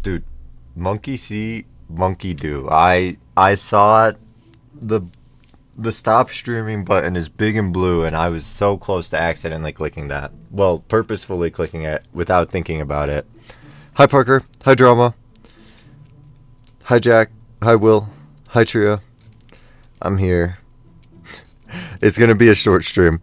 Dude, monkey see, monkey do. I saw the the stop streaming button is big and blue, and I was so close to accidentally clicking that. Well, purposefully clicking it without thinking about it. Hi Parker. Hi Drama. Hi Jack. Hi Will. Hi Tria. I'm here. It's gonna be a short stream.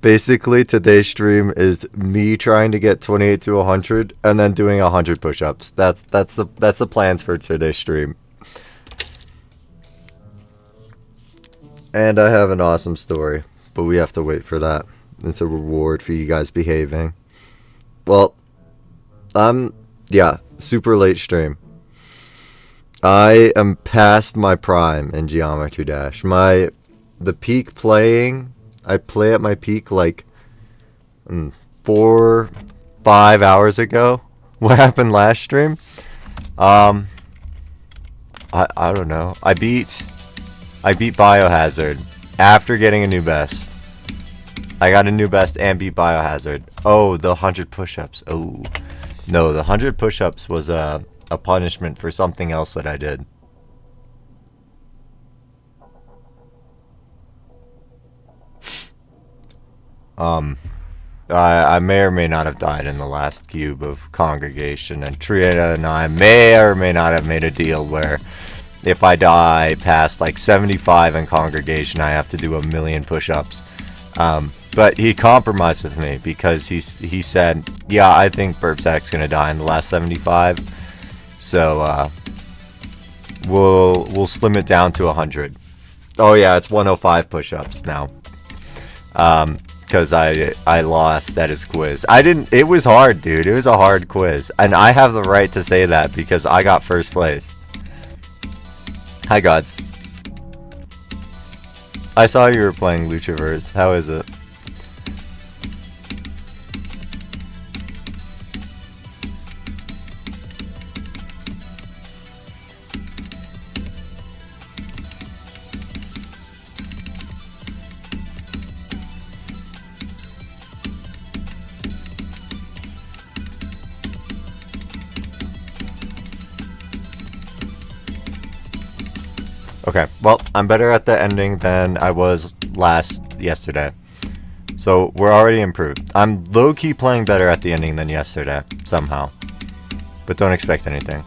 Basically today's stream is me trying to get 28 to 100 and then doing 100 push-ups. That's the plans for today's stream. And I have an awesome story, but we have to wait for that. It's a reward for you guys behaving. Well, yeah, super late stream. I am past my prime in Geometry Dash. The peak playing, I play at my peak like 4-5 hours ago. What happened last stream? I don't know. I beat Biohazard after getting a new best. I got a new best and beat Biohazard. Oh, the 100 push-ups. Oh, no, the 100 push-ups was a punishment for something else that I did. I may or may not have died in the last cube of Congregation, and Trieta and I may or may not have made a deal where if I die past like 75 in Congregation, I have to do 1,000,000 push-ups. But he compromised with me because he said, yeah, I think Burpsack's gonna die in the last 75, so we'll slim it down to 100. Oh yeah, it's 105 push-ups now. Because I lost at his quiz. It was hard, dude. It was a hard quiz. And I have the right to say that because I got first place. Hi, gods. I saw you were playing Luchaverse. How is it? Okay, well, I'm better at the ending than I was yesterday. So, we're already improved. I'm low-key playing better at the ending than yesterday, somehow. But don't expect anything.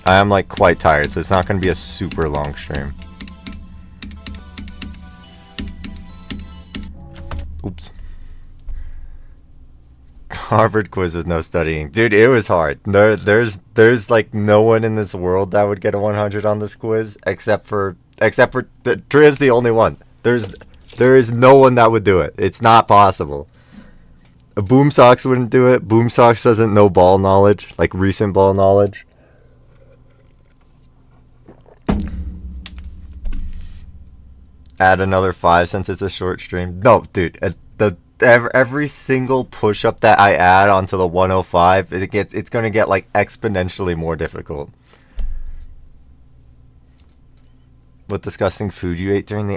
I am, like, quite tired, so it's not going to be a super long stream. Oops. Harvard quiz with no studying. Dude, it was hard. There's like no one in this world that would get a 100 on this quiz except for Tria's the only one. There is no one that would do it. It's not possible. Boom Socks wouldn't do it. Boom Socks doesn't know ball knowledge, like recent ball knowledge. Add another 5 since it's a short stream. No, dude, every single push-up that I add onto the 105, it's gonna get like exponentially more difficult. What disgusting food you ate during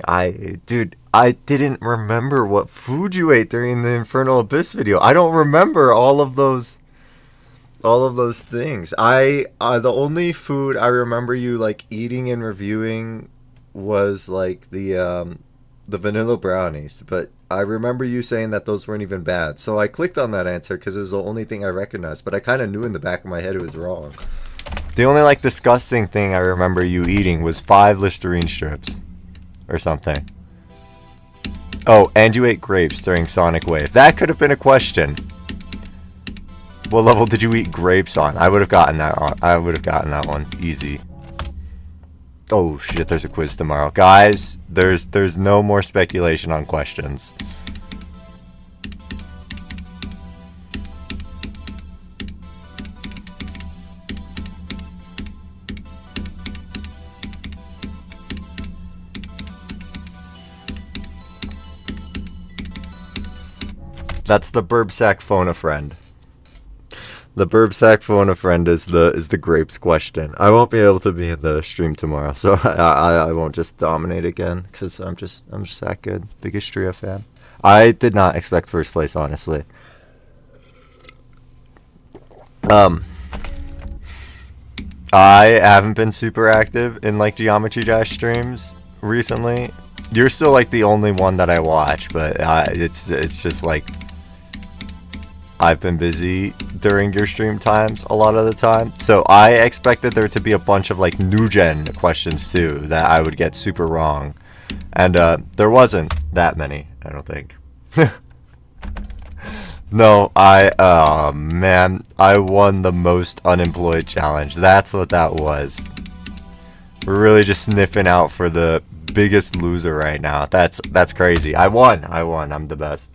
dude, I didn't remember what food you ate during the Infernal Abyss video. I don't remember all of those things. The only food I remember you like eating and reviewing was like the vanilla brownies, but I remember you saying that those weren't even bad. So I clicked on that answer because it was the only thing I recognized, but I kind of knew in the back of my head it was wrong. The only like disgusting thing I remember you eating was 5 Listerine strips or something. Oh, and you ate grapes during Sonic Wave. That could have been a question. What level did you eat grapes on? I would have gotten that on. I would have gotten that one easy. Oh shit, there's a quiz tomorrow. Guys, there's no more speculation on questions. That's the Burbsack phone a friend. The Burbsack phone a friend is the grapes question. I won't be able to be in the stream tomorrow, so I won't just dominate again because I'm just that good. Biggest Tria fan. I did not expect first place, honestly. I haven't been super active in like Geometry Dash streams recently. You're still like the only one that I watch, but it's just like I've been busy during your stream times a lot of the time. So I expected there to be a bunch of like new gen questions too that I would get super wrong. And there wasn't that many, I don't think. No, oh man, I won the most unemployed challenge. That's what that was. We're really just sniffing out for the biggest loser right now. That's crazy. I won. I'm the best.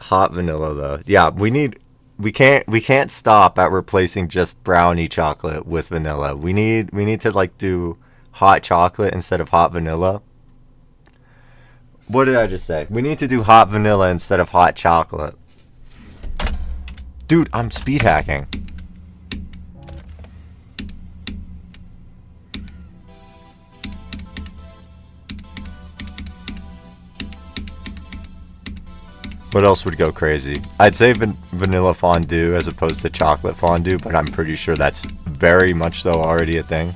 Hot vanilla though. Yeah, we can't stop at replacing just brownie chocolate with vanilla. We need to like do hot chocolate instead of hot vanilla. What did I just say? We need to do hot vanilla instead of hot chocolate. Dude, I'm speed hacking. What else would go crazy? I'd say vanilla fondue as opposed to chocolate fondue, but I'm pretty sure that's very much so already a thing.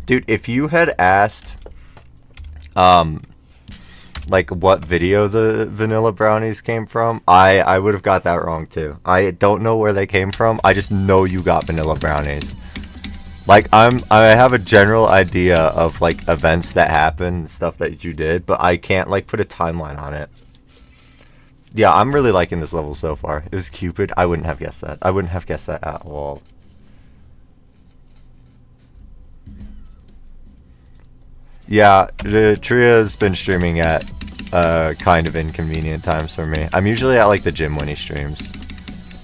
Dude, if you had asked, like what video the vanilla brownies came from, I would have got that wrong too. I don't know where they came from. I just know you got vanilla brownies. Like I have a general idea of like events that happened, stuff that you did, but I can't like put a timeline on it. Yeah, I'm really liking this level so far. It was Cupid. I wouldn't have guessed that. I wouldn't have guessed that at all. Yeah, Tria's been streaming at kind of inconvenient times for me. I'm usually at like the gym when he streams,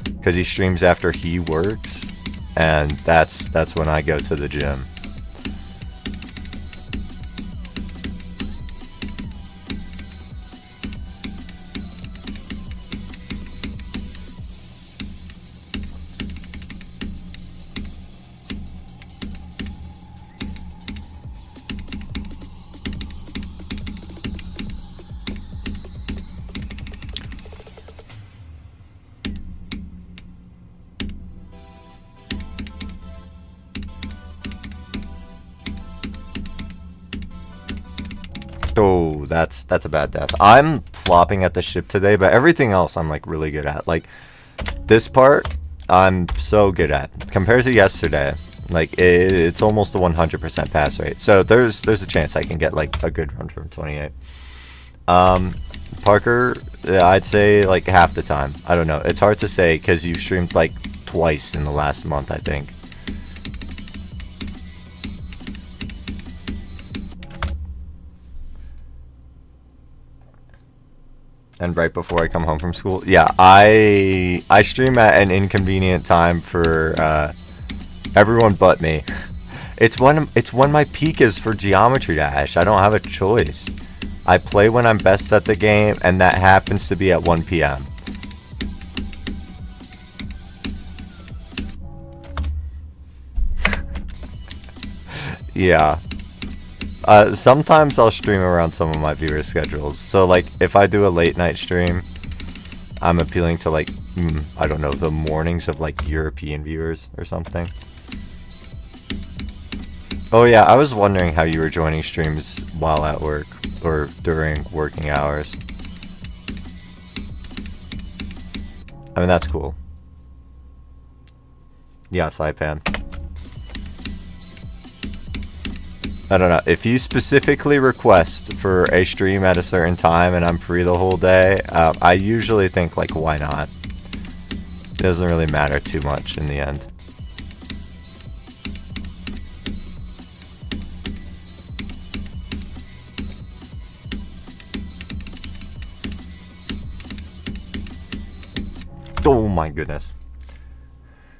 because he streams after he works, and that's when I go to the gym. Oh, that's a bad death. I'm flopping at the ship today, but everything else I'm like really good at. Like this part, I'm so good at compared to yesterday. Like it's almost a 100% pass rate. So there's a chance I can get like a good run from 28. Parker, I'd say like half the time. I don't know. It's hard to say because you streamed like twice in the last month, I think. And right before I come home from school, yeah, I stream at an inconvenient time for everyone but me. It's when my peak is for Geometry Dash. I don't have a choice. I play when I'm best at the game, and that happens to be at 1 p.m. Yeah. Sometimes I'll stream around some of my viewer schedules. So like if I do a late night stream, I'm appealing to like I don't know, the mornings of like European viewers or something. Oh yeah, I was wondering how you were joining streams while at work or during working hours. I mean, that's cool. Yeah, Saipan. I don't know. If you specifically request for a stream at a certain time and I'm free the whole day, I usually think, like, why not? It doesn't really matter too much in the end. Oh my goodness.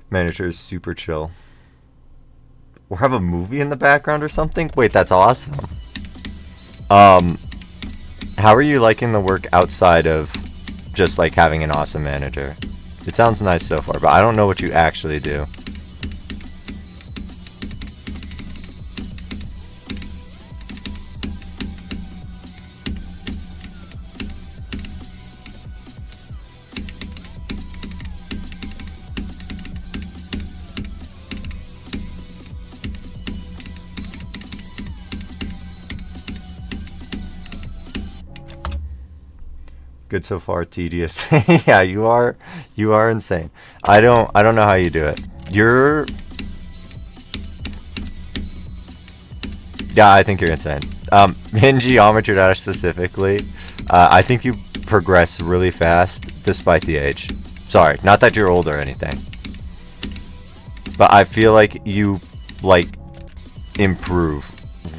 Manager is super chill. Or have a movie in the background or something? Wait, that's awesome. How are you liking the work outside of just like having an awesome manager? It sounds nice so far, but I don't know what you actually do. Good so far, tedious. Yeah, you are insane. I don't know how you do it. Yeah, I think you're insane. In Geometry Dash specifically, I think you progress really fast despite the age. Sorry, not that you're old or anything. But I feel like you like improve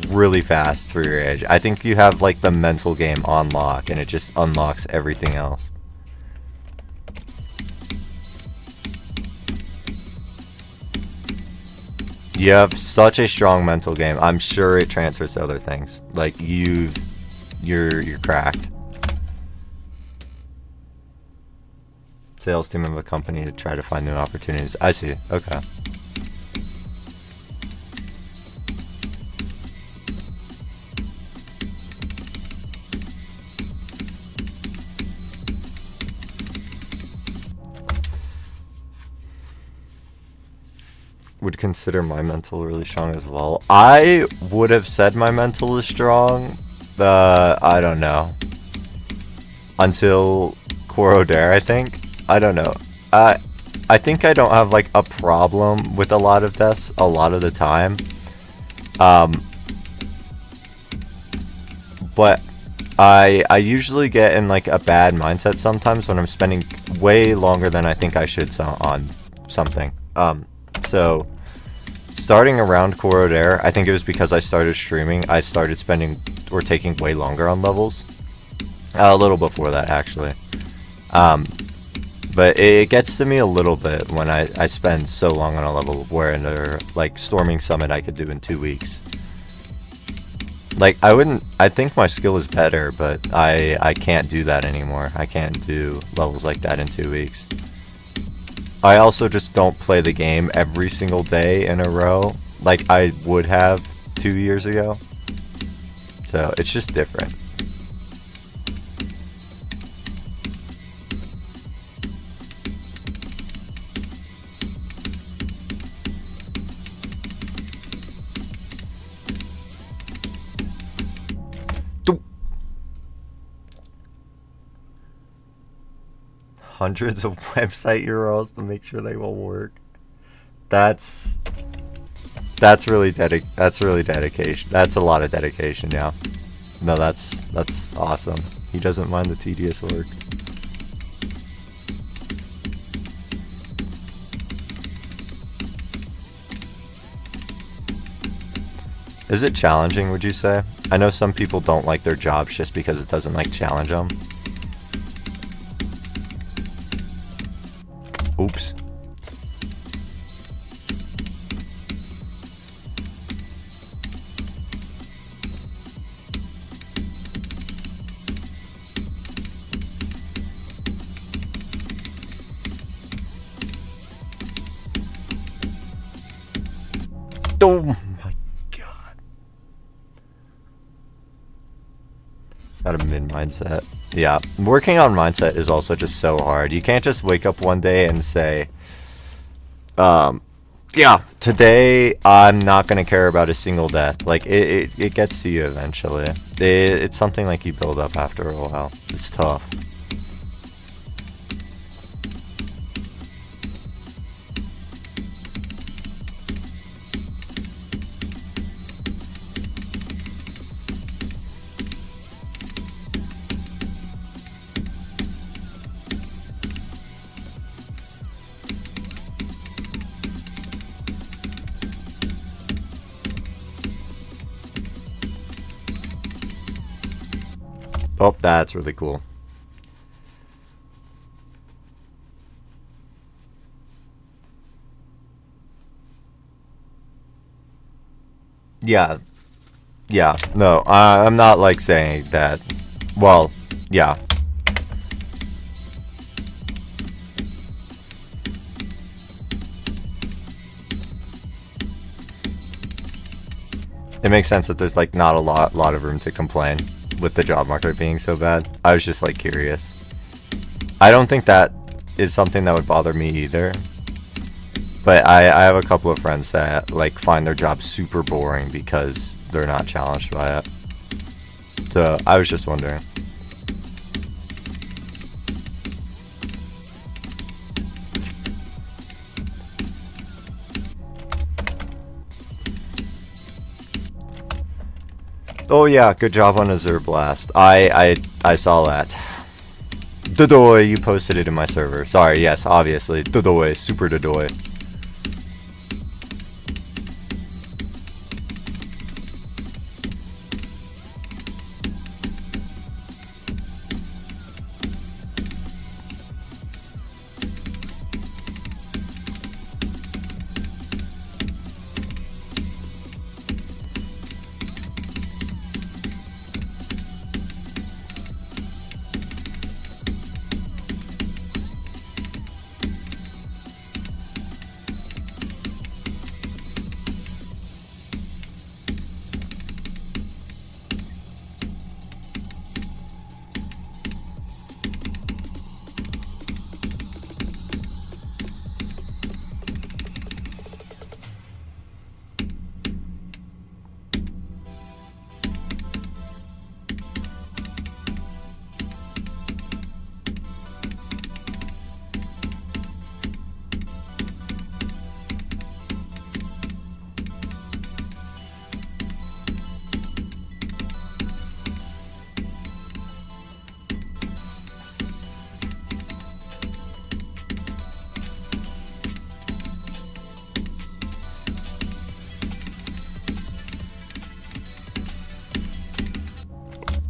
really fast for your age. I think you have like the mental game on lock and it just unlocks everything else. You have such a strong mental game. I'm sure it transfers to other things. Like you're cracked. Sales team of a company to try to find new opportunities. I see. Okay. Would consider my mental really strong as well. I would have said my mental is strong. I don't know. Until Quorodair, I think. I don't know. I think I don't have like a problem with a lot of tests a lot of the time. But I usually get in like a bad mindset sometimes when I'm spending way longer than I think I should on something. So starting around Quorodair, I think it was because I started streaming, I started spending or taking way longer on levels. A little before that, actually. But it gets to me a little bit when I spend so long on a level where like Storming Summit I could do in 2 weeks. Like, I think my skill is better, but I can't do that anymore. I can't do levels like that in 2 weeks. I also just don't play the game every single day in a row like I would have 2 years ago. So it's just different. Hundreds of website URLs to make sure they will work. That's really dedication. That's a lot of dedication, yeah. No, that's awesome. He doesn't mind the tedious work. Is it challenging, would you say? I know some people don't like their jobs just because it doesn't like challenge them. Oops. Oh my god. Got a mid mindset. Yeah, working on mindset is also just so hard. You can't just wake up one day and say, yeah, today I'm not gonna care about a single death. Like it gets to you eventually. It's something like you build up after a while. It's tough. Oh, that's really cool. Yeah, yeah. No, I'm not like saying that. Well, yeah. It makes sense that there's like not a lot of room to complain with the job market being so bad. I was just like curious. I don't think that is something that would bother me either. But I have a couple of friends that like find their job super boring because they're not challenged by it. So I was just wondering. Oh yeah, good job on Azure Blast. I saw that. Dodoy, you posted it in my server. Sorry, yes, obviously. Dodoy, super Dodoy.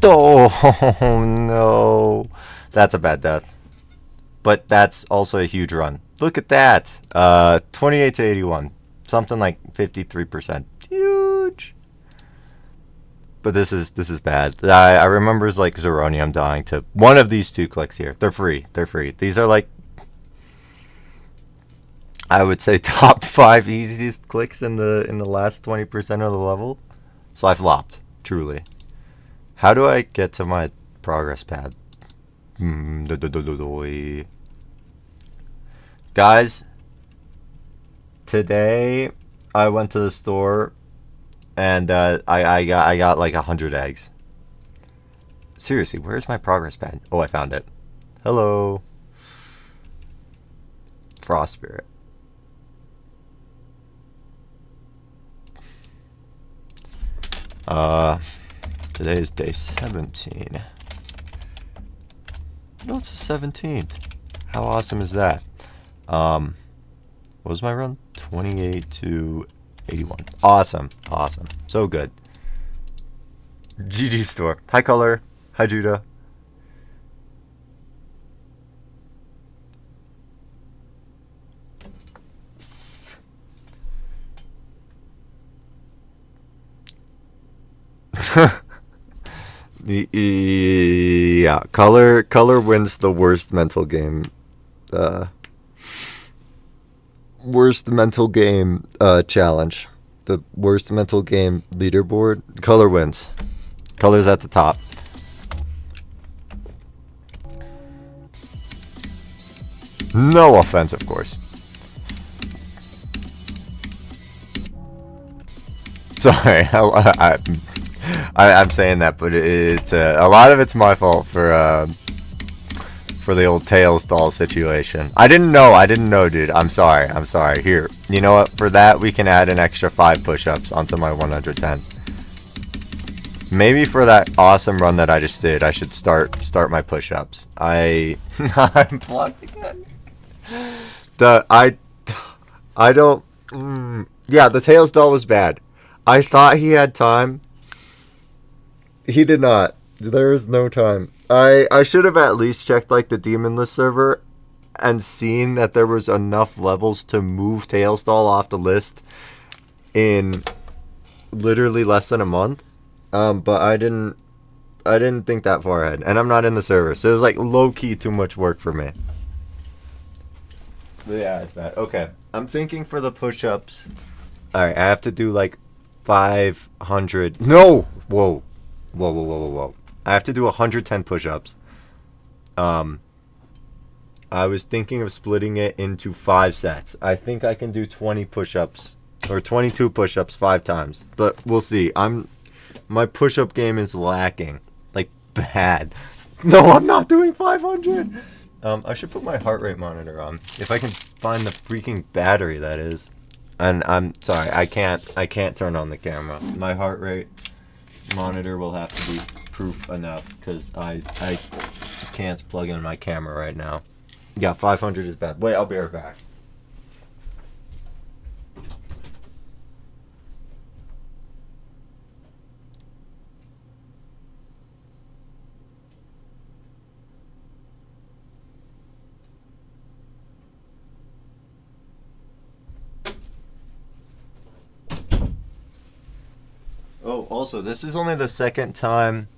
Oh no. That's a bad death. But that's also a huge run. Look at that. 28 to 81. Something like 53%. Huge. But this is bad. I remember like Zeronium dying to one of these two clicks here. They're free. They're free. These are like, I would say, top 5 easiest clicks in the last 20% of the level. So I flopped, truly. How do I get to my progress pad? Guys, today I went to the store and I got like 100 eggs. Seriously, where's my progress pad? Oh, I found it. Hello. Frost Spirit. Today is day 17. No, it's the 17th. How awesome is that? What was my run? 28 to 81. Awesome. Awesome. So good. GG store. Hi, Color. Hi, Judah. Yeah, color wins the worst mental game. Worst mental game challenge. The worst mental game leaderboard. Color wins. Color's at the top. No offense, of course. Sorry, I'm saying that, but it's a lot of it's my fault for the old Tails doll situation. I didn't know, dude. I'm sorry. Here, you know what? For that, we can add an extra 5 push-ups onto my 110. Maybe for that awesome run that I just did, I should start my push-ups. I'm blocked again. I don't. Yeah, the Tails doll was bad. I thought he had time. He did not. There is no time. I should have at least checked like the Demon List server and seen that there was enough levels to move Tails doll off the list in literally less than a month. But I didn't think that far ahead, and I'm not in the server, so it was like low key too much work for me. But yeah, it's bad. Okay, I'm thinking for the push-ups. All right, I have to do like 500. No, whoa. I have to do 110 push-ups. I was thinking of splitting it into 5 sets. I think I can do 20 push-ups or 22 push-ups 5 times, but we'll see. My push-up game is lacking, like bad. No, I'm not doing 500. I should put my heart rate monitor on if I can find the freaking battery, that is. And I'm sorry, I can't turn on the camera. My heart rate monitor will have to be proof enough because I can't plug in my camera right now. Yeah, 500 is bad. Wait, I'll be right back. Oh, also, this is only the second time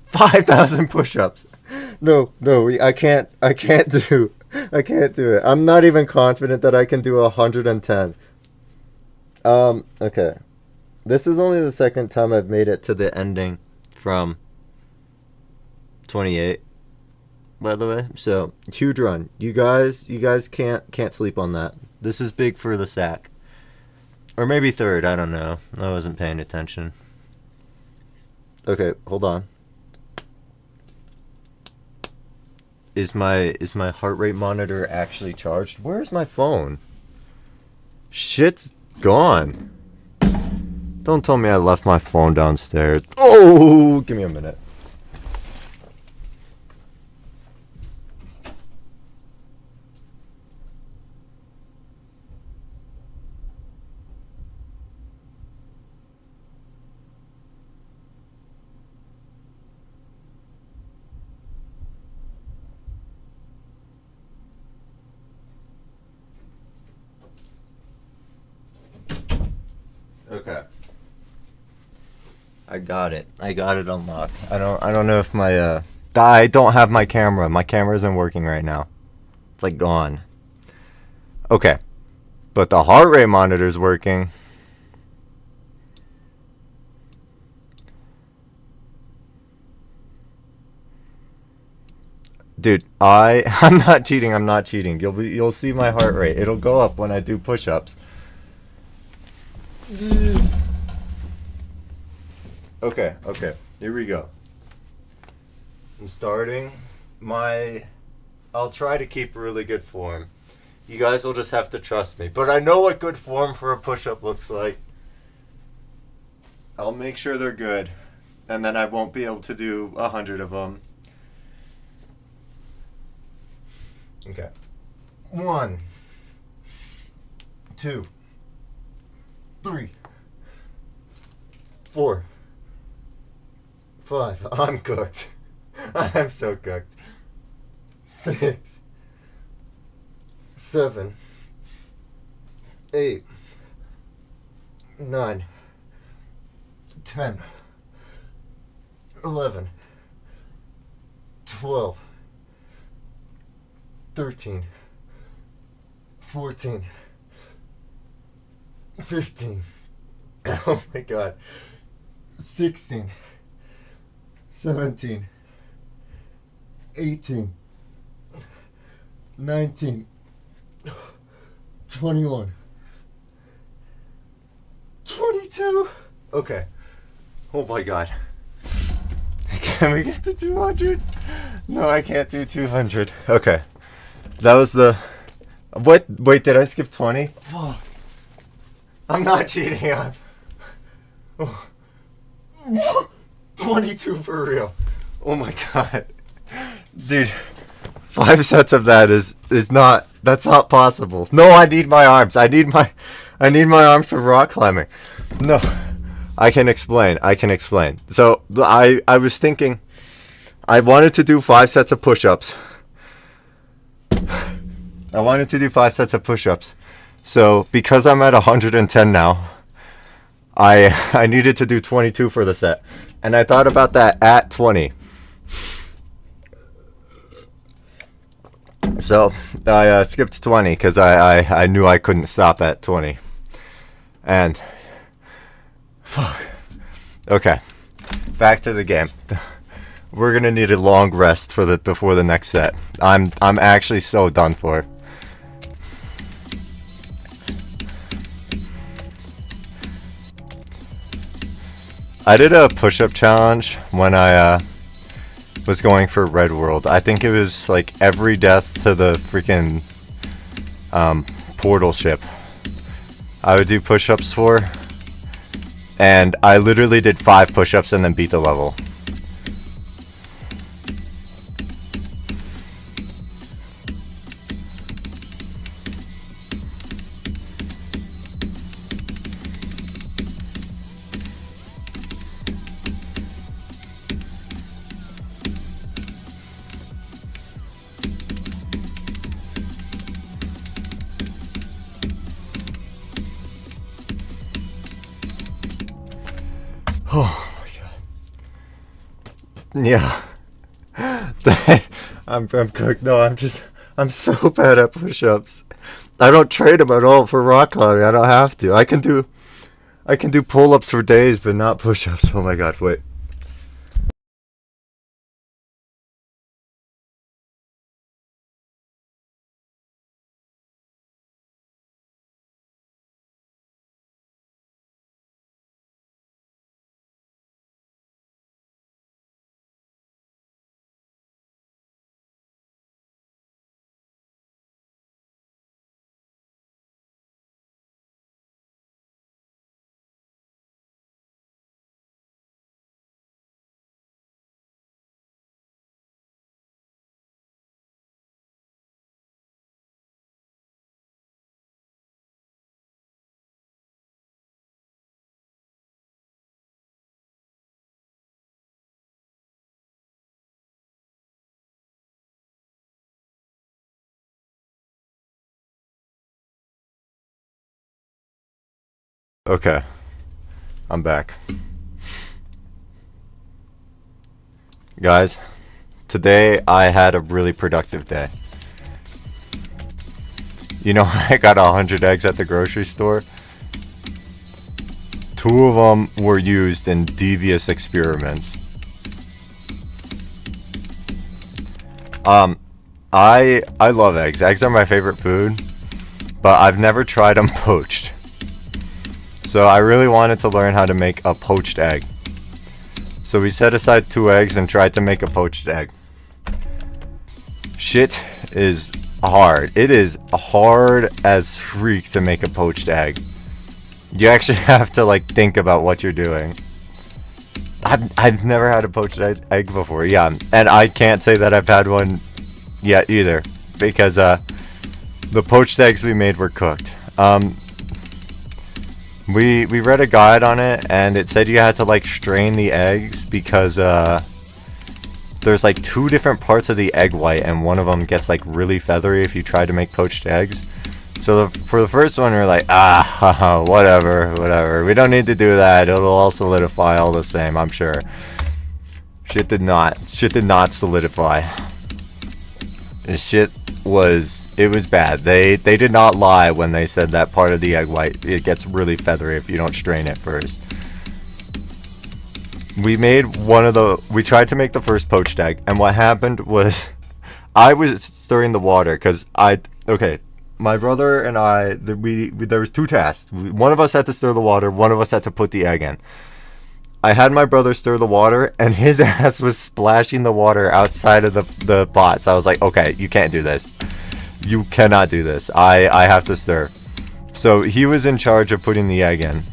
5,000 push-ups. No, I can't do it. I'm not even confident that I can do 110. Okay. This is only the second time I've made it to the ending from 28, by the way. So, huge run. You guys can't sleep on that. This is big for the sack. Or maybe third, I don't know. I wasn't paying attention. Okay, hold on. Is my heart rate monitor actually charged? Where's my phone? Shit's gone. Don't tell me I left my phone downstairs. Oh, give me a minute. Okay. I got it unlocked. I don't know if my I don't have my camera. My camera isn't working right now. It's like gone. Okay. But the heart rate monitor's working. Dude, I'm not cheating. You'll see my heart rate. It'll go up when I do push-ups. Okay, here we go. I'm starting I'll try to keep really good form. You guys will just have to trust me. But I know what good form for a push-up looks like. I'll make sure they're good. And then I won't be able to do 100 of them. Okay. 1, 2, 3, 4, 5. I'm cooked. I'm so cooked. 6, 7, 8, 9, 10, 11, 12, 13, 14, 15. Oh my god. 16, 17, 18, 19, 21. 22. Okay. Oh my god. Can we get to 200? No, I can't do 200. Okay. That was the... Wait, did I skip 20? Fuck. I'm not cheating. Oh. 22 for real. Oh my god. Dude, 5 sets of that is not... That's not possible. No, I need my arms. I need my arms for rock climbing. No. I can explain. So, I was thinking I wanted to do 5 sets of push-ups. So, because I'm at 110 now, I needed to do 22 for the set. And I thought about that at 20. So, I skipped 20 because I knew I couldn't stop at 20. And... fuck. Okay. Back to the game. We're gonna need a long rest before the next set. I'm actually so done for. I did a push-up challenge when I was going for Red World. I think it was like every death to the freaking portal ship I would do push-ups for. And I literally did 5 push-ups and then beat the level. Oh my god. Yeah. I'm cooked. No, I'm so bad at push-ups. I don't trade them at all for rock climbing. I don't have to. I can do pull-ups for days, but not push-ups. Oh my god, wait. Okay. I'm back. Guys, today I had a really productive day. You know, I got 100 eggs at the grocery store. 2 of them were used in devious experiments. I love eggs. Eggs are my favorite food, but I've never tried them poached. So I really wanted to learn how to make a poached egg. So we set aside 2 eggs and tried to make a poached egg. Shit is hard. It is hard as freak to make a poached egg. You actually have to like think about what you're doing. I've never had a poached egg before. Yeah, and I can't say that I've had one yet either, because the poached eggs we made were cooked. We read a guide on it, and it said you had to like strain the eggs because there's like 2 different parts of the egg white, and one of them gets like really feathery if you try to make poached eggs. So for the first one, we're like, whatever. We don't need to do that. It'll all solidify all the same, I'm sure. Shit did not solidify. It was bad. They did not lie when they said that part of the egg white, it gets really feathery if you don't strain it first. We tried to make the first poached egg, and what happened was I was stirring the water because my brother and I, there was two tasks. One of us had to stir the water. One of us had to put the egg in. I had my brother stir the water, and his ass was splashing the water outside of the pot. So I was like, okay, you can't do this. You cannot do this. I have to stir. So he was in charge of putting the egg in.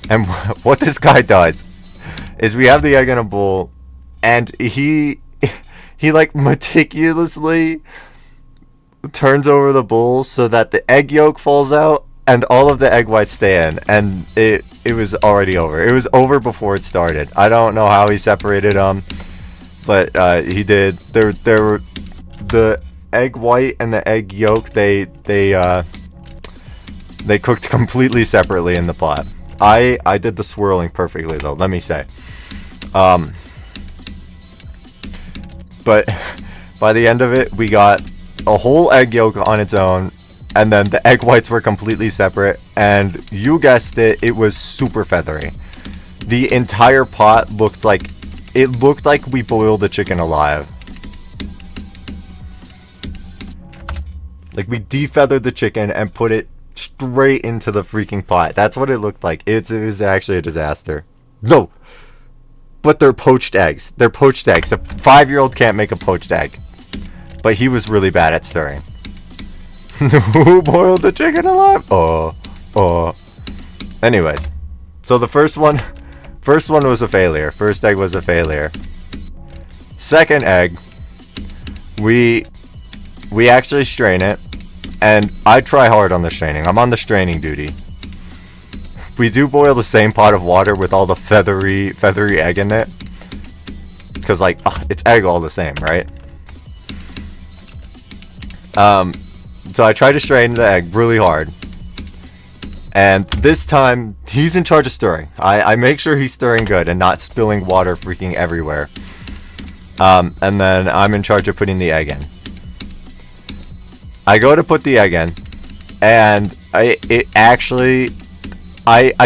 And what this guy does is we have the egg in a bowl, and he like meticulously turns over the bowl so that the egg yolk falls out and all of the egg whites stay in, and it was already over. It was over before it started. I don't know how he separated them, but he did. There were the egg white and the egg yolk. They cooked completely separately in the pot. I did the swirling perfectly though, let me say. But by the end of it, we got a whole egg yolk on its own, and then the egg whites were completely separate, and you guessed it, it was super feathery. The entire pot looked like we boiled the chicken alive. Like we defeathered the chicken and put it straight into the freaking pot. That's what it looked like. It was actually a disaster. No, but they're poached eggs. They're poached eggs. A 5-year-old can't make a poached egg. But he was really bad at stirring. Who boiled the chicken alive? Anyways, so the first one was a failure. First egg was a failure. Second egg, we actually strain it, and I try hard on the straining. I'm on the straining duty. We do boil the same pot of water with all the feathery egg in it, because like it's egg all the same, right? So I try to strain the egg really hard, and this time he's in charge of stirring. I make sure he's stirring good and not spilling water freaking everywhere. And then I'm in charge of putting the egg in. I go to put the egg in, and I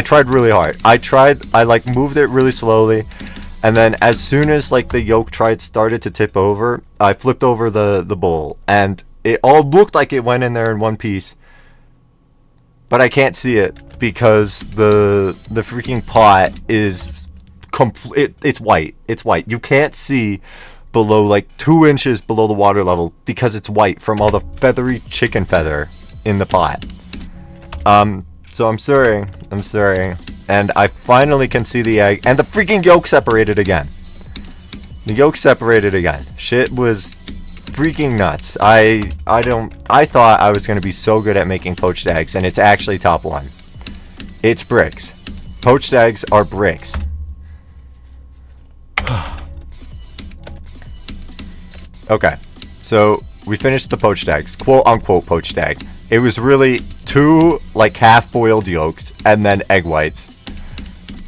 tried really hard. I like moved it really slowly, and then as soon as like the yolk started to tip over, I flipped over the bowl, and it all looked like it went in there in one piece, but I can't see it because the freaking pot is it's white. It's white. You can't see below like 2 inches below the water level because it's white from all the feathery chicken feather in the pot. So I'm stirring, and I finally can see the egg, and the freaking yolk separated again. The yolk separated again. Shit was freaking nuts. I thought I was gonna be so good at making poached eggs, and it's actually top one. It's bricks. Poached eggs are bricks. Okay, so we finished the poached eggs, quote unquote poached egg. It was really 2 like half-boiled yolks and then egg whites,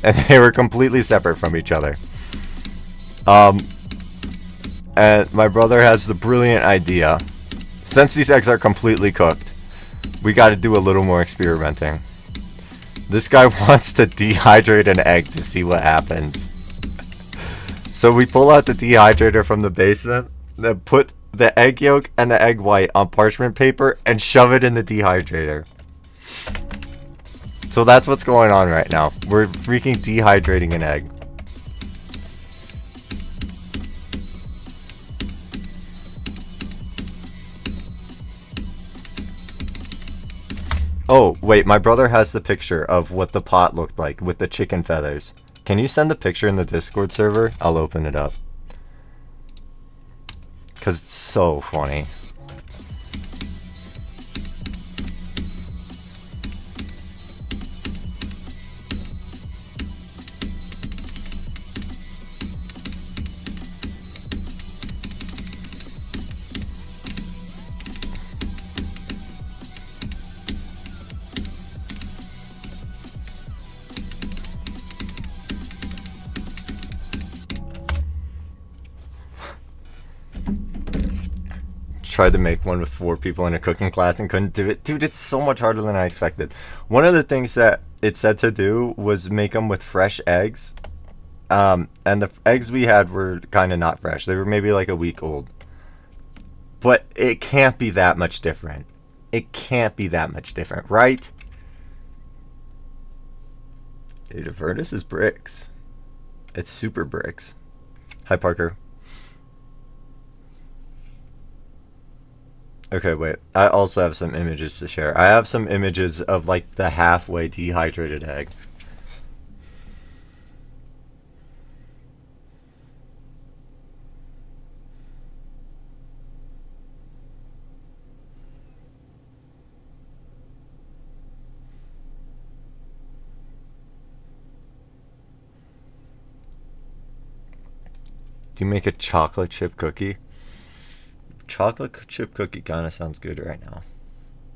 and they were completely separate from each other. And my brother has the brilliant idea, since these eggs are completely cooked, we got to do a little more experimenting. This guy wants to dehydrate an egg to see what happens. So we pull out the dehydrator from the basement, then put the egg yolk and the egg white on parchment paper and shove it in the dehydrator. So that's what's going on right now. We're freaking dehydrating an egg. Oh, wait, my brother has the picture of what the pot looked like with the chicken feathers. Can you send the picture in the Discord server? I'll open it up. Because it's so funny. Tried to make one with 4 people in a cooking class and couldn't do it. Dude, it's so much harder than I expected. One of the things that it said to do was make them with fresh eggs. And the eggs we had were kind of not fresh. They were maybe like a week old. But it can't be that much different. It can't be that much different, right? Dude, Avernus is bricks. It's super bricks. Hi, Parker. Okay, wait. I also have some images to share. I have some images of like the halfway dehydrated egg. Do you make a chocolate chip cookie? Chocolate chip cookie kind of sounds good right now.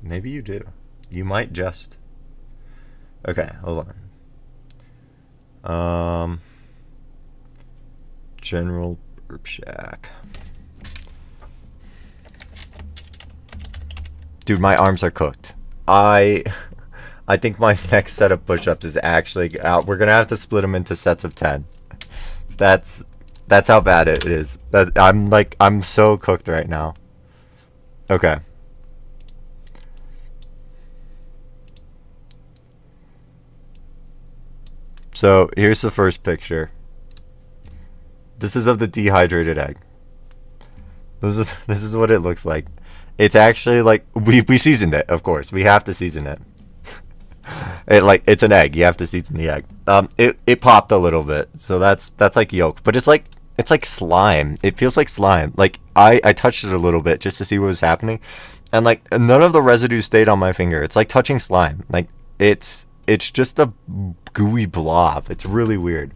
Maybe you do. You might just. Okay, hold on. General Burp Shack. Dude, my arms are cooked. I think my next set of push-ups is actually out. We're gonna have to split them into sets of 10. That's how bad it is. That I'm so cooked right now. Okay. So here's the first picture. This is of the dehydrated egg. This is what it looks like. It's actually like we seasoned it, of course. We have to season it. It's an egg. You have to season the egg. It popped a little bit, so that's like yolk, but it's like slime. It feels like slime. Like I touched it a little bit just to see what was happening, and like none of the residue stayed on my finger. It's like touching slime. Like it's just a gooey blob. It's really weird.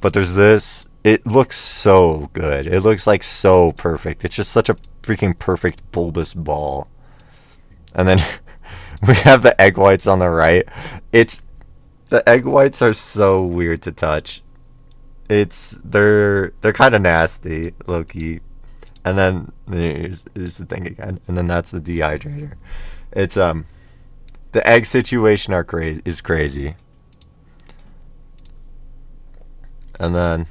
But there's this. It looks so good. It looks like so perfect. It's just such a freaking perfect bulbous ball. And then we have the egg whites on the right. The egg whites are so weird to touch. They're kind of nasty, low key. And then here's the thing again. And then that's the dehydrator. It's the egg situation is crazy. And then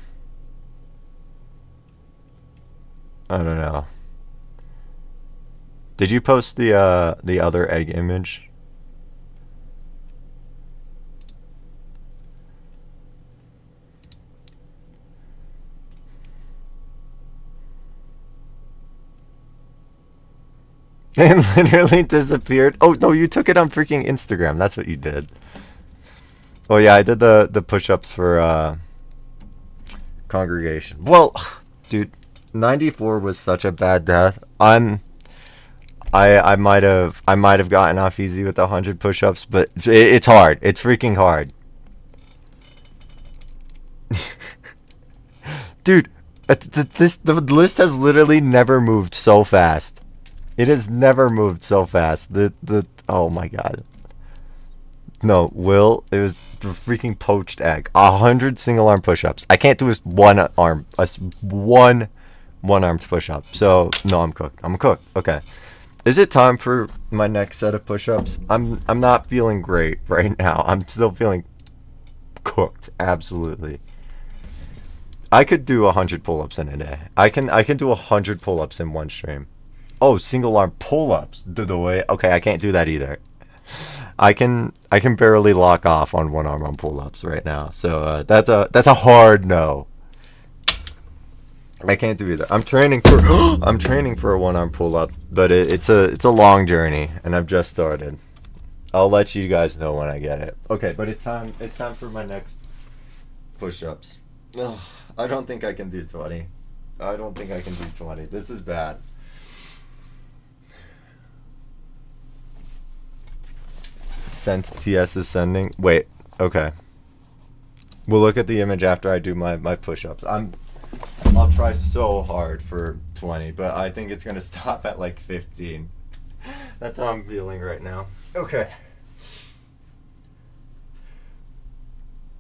I don't know. Did you post the other egg image? It literally disappeared. Oh no, you took it on freaking Instagram. That's what you did. Oh yeah, I did the push-ups for congregation. Well, dude, 94 was such a bad death. I might have gotten off easy with 100 push-ups, but it's hard. It's freaking hard. Dude, the list has literally never moved so fast. It has never moved so fast. Oh my god. No, Will, it was the freaking poached egg. 100 single arm push-ups. I can't do one armed push-up. So no, I'm cooked. I'm cooked. Okay. Is it time for my next set of push-ups? I'm not feeling great right now. I'm still feeling cooked. Absolutely. I could do 100 pull-ups in a day. I can do 100 pull-ups in one stream. Oh, single arm pull-ups. The way. Okay, I can't do that either. I can barely lock off on one arm on pull-ups right now. So that's a hard no. I can't do either. I'm training for a one arm pull-up, but it's a long journey, and I've just started. I'll let you guys know when I get it. Okay, but it's time for my next push-ups. Ugh, I don't think I can do 20. I don't think I can do 20. This is bad. Sent TS is sending. Wait, okay. We'll look at the image after I do my push-ups. I'll try so hard for 20, but I think it's gonna stop at like 15. That's how I'm feeling right now. Okay.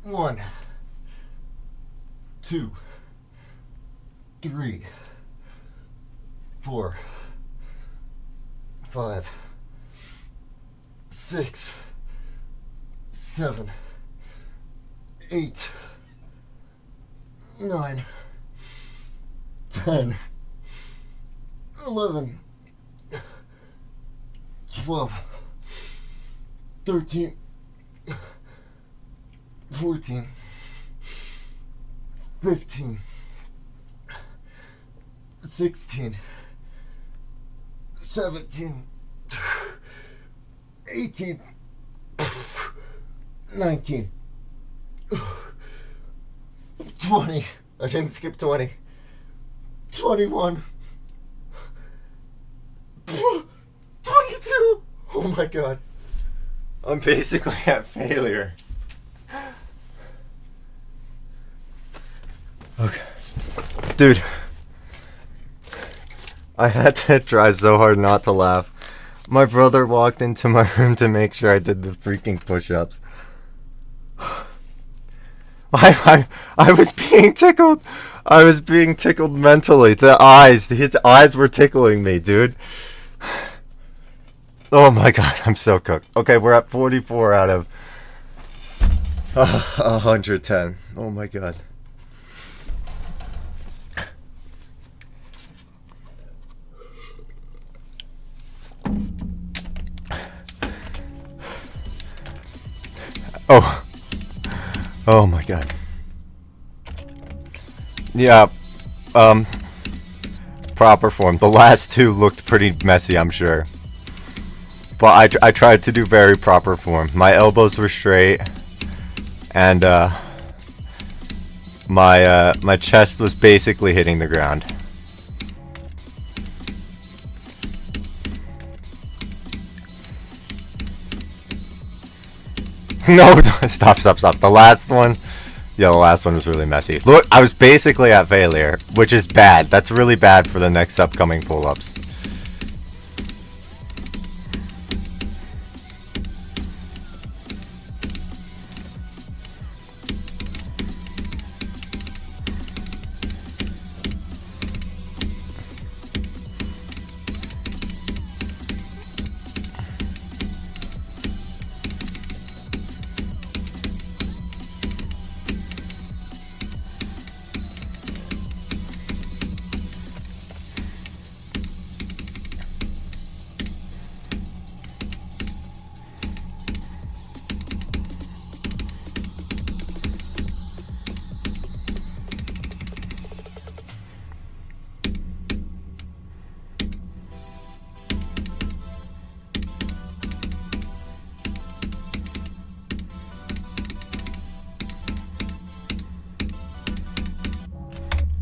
1, 2, 3, 4, 5, 6, 7, 8, 9, 10, 11, 12, 13, 14, 15, 16, 17, 18, 19, 20. I didn't skip 20. 21. 22. Oh my god. I'm basically at failure. Okay. Dude. I had to try so hard not to laugh. My brother walked into my room to make sure I did the freaking push-ups. I was being tickled. I was being tickled mentally. His eyes were tickling me, dude. Oh my god, I'm so cooked. Okay, we're at 44 out of 110. Oh my god. Oh my god. Yeah, proper form. The last two looked pretty messy, I'm sure. But I tried to do very proper form. My elbows were straight, and my chest was basically hitting the ground. No, stop. The last one, yeah, the last one was really messy. Look, I was basically at failure, which is bad. That's really bad for the next upcoming pull-ups.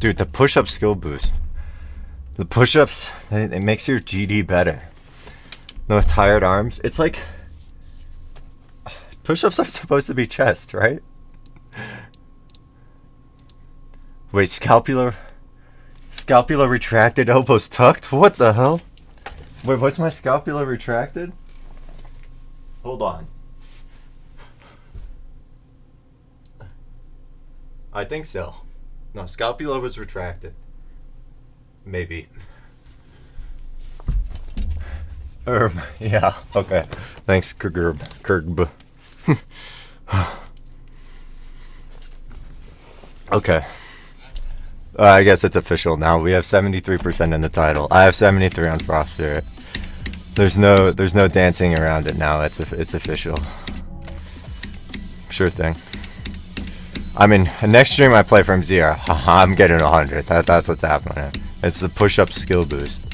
Dude, the push-up skill boost. The push-ups, it makes your GD better. No tired arms. It's like push-ups are supposed to be chest, right? Wait, scapula retracted, elbows tucked? What the hell? Wait, was my scapula retracted? Hold on. I think so. No, scapula was retracted. Maybe. Yeah, okay. Thanks, Kurgb. Okay. I guess it's official now. We have 73% in the title. I have 73 on Froster. There's no dancing around it now. It's official. Sure thing. I mean, next stream I play from 0. I'm getting 100. That's what's happening. It's the push-up skill boost.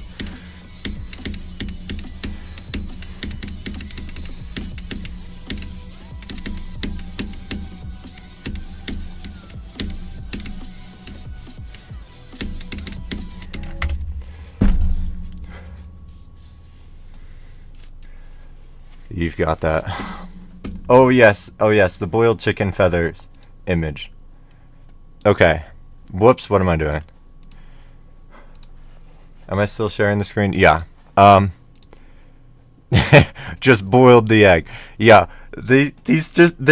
You've got that. Oh yes, the boiled chicken feathers image. Okay. Whoops, what am I doing? Am I still sharing the screen? Yeah. Just boiled the egg. Yeah. This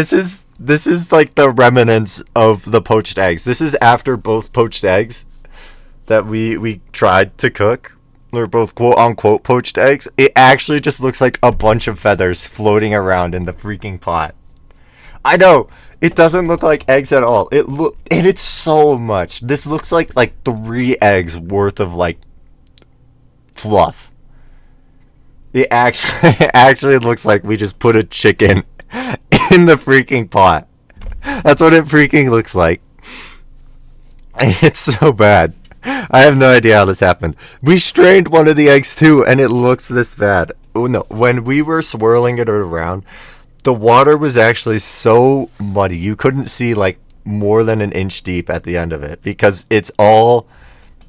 is like the remnants of the poached eggs. This is after both poached eggs that we tried to cook. They're both quote-unquote poached eggs. It actually just looks like a bunch of feathers floating around in the freaking pot. I know, it doesn't look like eggs at all. And it's so much. This looks like 3 eggs worth of, like, fluff. It actually it actually looks like we just put a chicken in the freaking pot. That's what it freaking looks like. It's so bad. I have no idea how this happened. We strained one of the eggs too, and it looks this bad. Oh no! When we were swirling it around, the water was actually so muddy you couldn't see like more than an inch deep at the end of it because it's all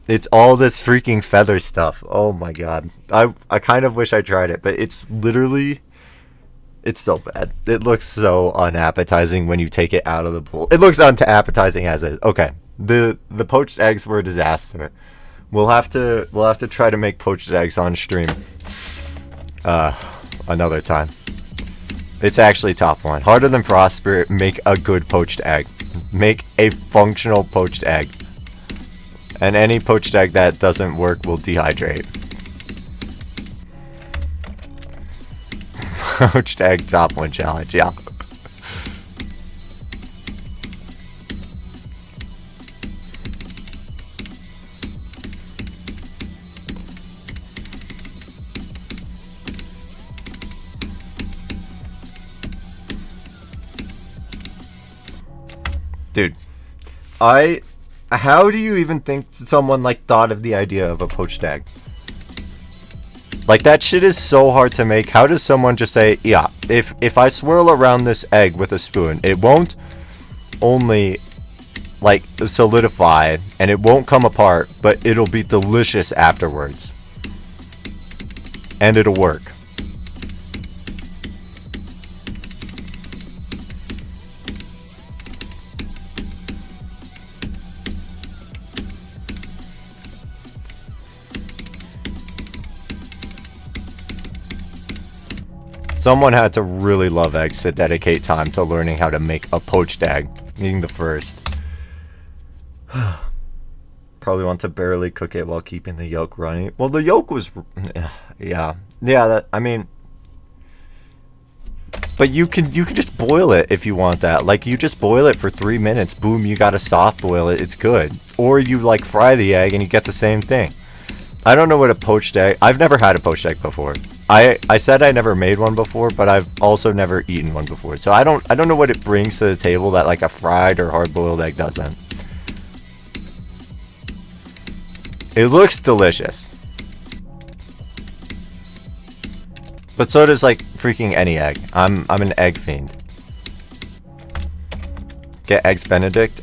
this freaking feather stuff. Oh my god! I kind of wish I tried it, but it's literally. It's so bad. It looks so unappetizing when you take it out of the bowl. It looks unappetizing as is. Okay. The poached eggs were a disaster. We'll have to try to make poached eggs on stream. Another time. It's actually top one. Harder than Prosper, make a good poached egg. Make a functional poached egg. And any poached egg that doesn't work will dehydrate. Poached egg top one challenge, yeah. Dude, how do you even think someone like thought of the idea of a poached egg? Like that shit is so hard to make. How does someone just say, yeah, if I swirl around this egg with a spoon, it won't only like solidify and it won't come apart, but it'll be delicious afterwards. And it'll work. Someone had to really love eggs to dedicate time to learning how to make a poached egg, being the first. Probably want to barely cook it while keeping the yolk running. Well, the yolk was, yeah. That, I mean, but you can just boil it if you want that. Like you just boil it for 3 minutes. Boom, you got to soft boil it. It's good. Or you like fry the egg and you get the same thing. I don't know what a poached egg. I've never had a poached egg before. I said I never made one before, but I've also never eaten one before. So I don't know what it brings to the table that like a fried or hard-boiled egg doesn't. It looks delicious. But so does like freaking any egg. I'm an egg fiend. Get Eggs Benedict?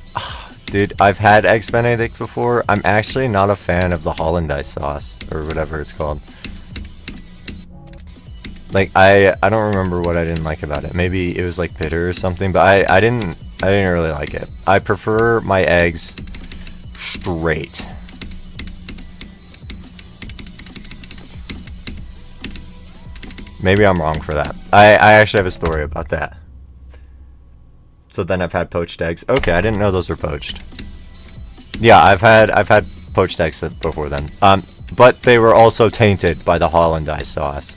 Dude, I've had Eggs Benedict before. I'm actually not a fan of the hollandaise sauce or whatever it's called. Like I don't remember what I didn't like about it. Maybe it was like bitter or something, but I didn't really like it. I prefer my eggs straight. Maybe I'm wrong for that. I actually have a story about that. So then I've had poached eggs. Okay, I didn't know those were poached. Yeah, I've had poached eggs before then. But they were also tainted by the hollandaise sauce.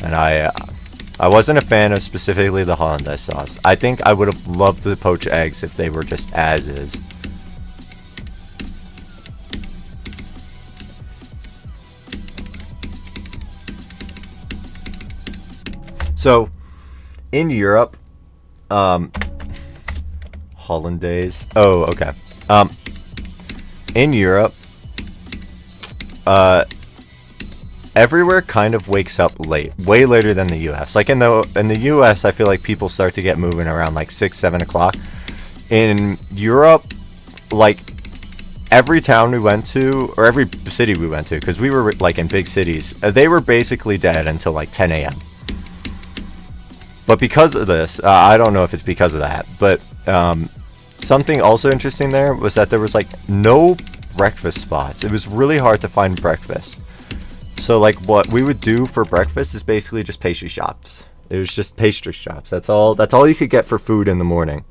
And I wasn't a fan of specifically the hollandaise sauce. I think I would have loved the poached eggs if they were just as is. So, in Europe, hollandaise. Oh, okay. In Europe, everywhere kind of wakes up late, way later than the U.S. Like in the U.S., I feel like people start to get moving around like 6, 7 o'clock. In Europe, like every town we went to, or every city we went to, because we were like in big cities, they were basically dead until like 10 a.m. But because of this, I don't know if it's because of that, but something also interesting there was that there was like no breakfast spots. It was really hard to find breakfast. So like what we would do for breakfast is basically just pastry shops. It was just pastry shops. That's all you could get for food in the morning.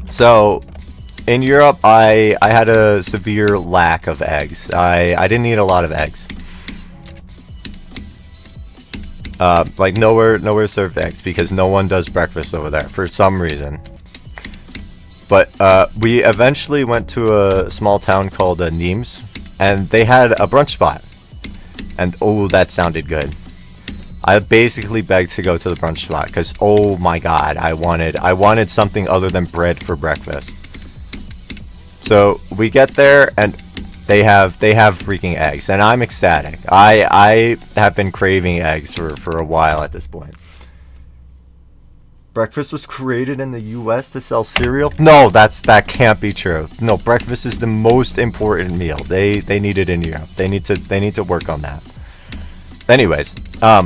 So in Europe, I had a severe lack of eggs. I didn't eat a lot of eggs. Like nowhere served eggs because no one does breakfast over there for some reason. But we eventually went to a small town called Nimes, and they had a brunch spot. And oh, that sounded good. I basically begged to go to the brunch spot because oh my god, I wanted something other than bread for breakfast. So we get there and they have freaking eggs, and I'm ecstatic. I have been craving eggs for a while at this point. Breakfast was created in the U.S. to sell cereal? No, that can't be true. No, breakfast is the most important meal. They need it in Europe. They need to work on that. Anyways, I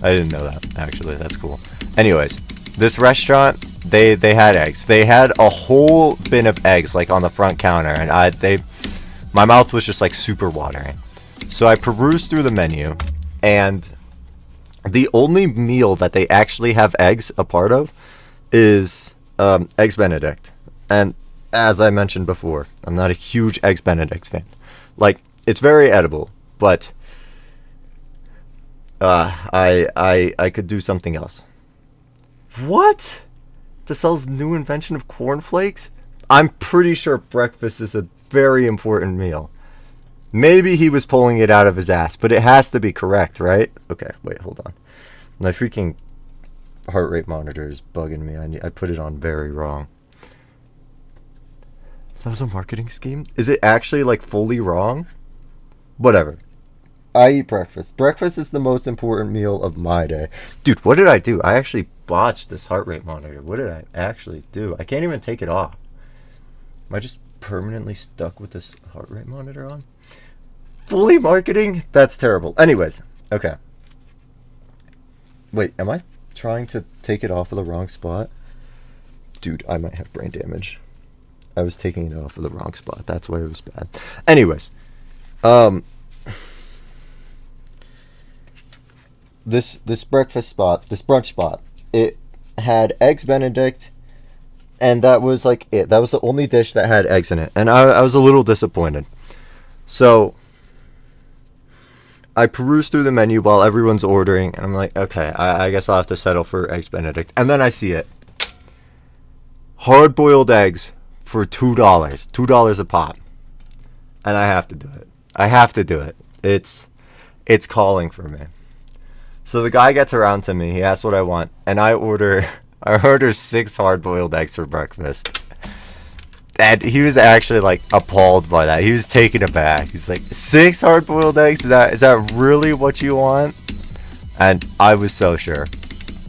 didn't know that actually. That's cool. Anyways, this restaurant, they had eggs. They had a whole bin of eggs like on the front counter, and my mouth was just like super watering. So I perused through the menu, and the only meal that they actually have eggs a part of is Eggs Benedict. And as I mentioned before, I'm not a huge Eggs Benedict fan. Like, it's very edible, but I could do something else. What? DeSelle's new invention of cornflakes? I'm pretty sure breakfast is a very important meal. Maybe he was pulling it out of his ass, but it has to be correct, right? Okay, wait, hold on. My freaking heart rate monitor is bugging me. I put it on very wrong. That was a marketing scheme? Is it actually like fully wrong? Whatever. I eat breakfast. Breakfast is the most important meal of my day. Dude, what did I do? I actually botched this heart rate monitor. What did I actually do? I can't even take it off. Am I just permanently stuck with this heart rate monitor on? Fully marketing? That's terrible. Anyways, okay. Wait, am I trying to take it off of the wrong spot? Dude, I might have brain damage. I was taking it off of the wrong spot. That's why it was bad. Anyways, this breakfast spot, this brunch spot, it had Eggs Benedict, and that was like it. That was the only dish that had eggs in it, and I was a little disappointed. So I perused through the menu while everyone's ordering, and I'm like, okay, I guess I'll have to settle for Eggs Benedict. And then I see it. Hard-boiled eggs for $2. $2 a pop. And I have to do it. I have to do it. It's calling for me. So the guy gets around to me, he asks what I want, and I order 6 hard-boiled eggs for breakfast. And he was actually like appalled by that. He was taken aback. He's like, 6 hard-boiled eggs? Is that really what you want? And I was so sure.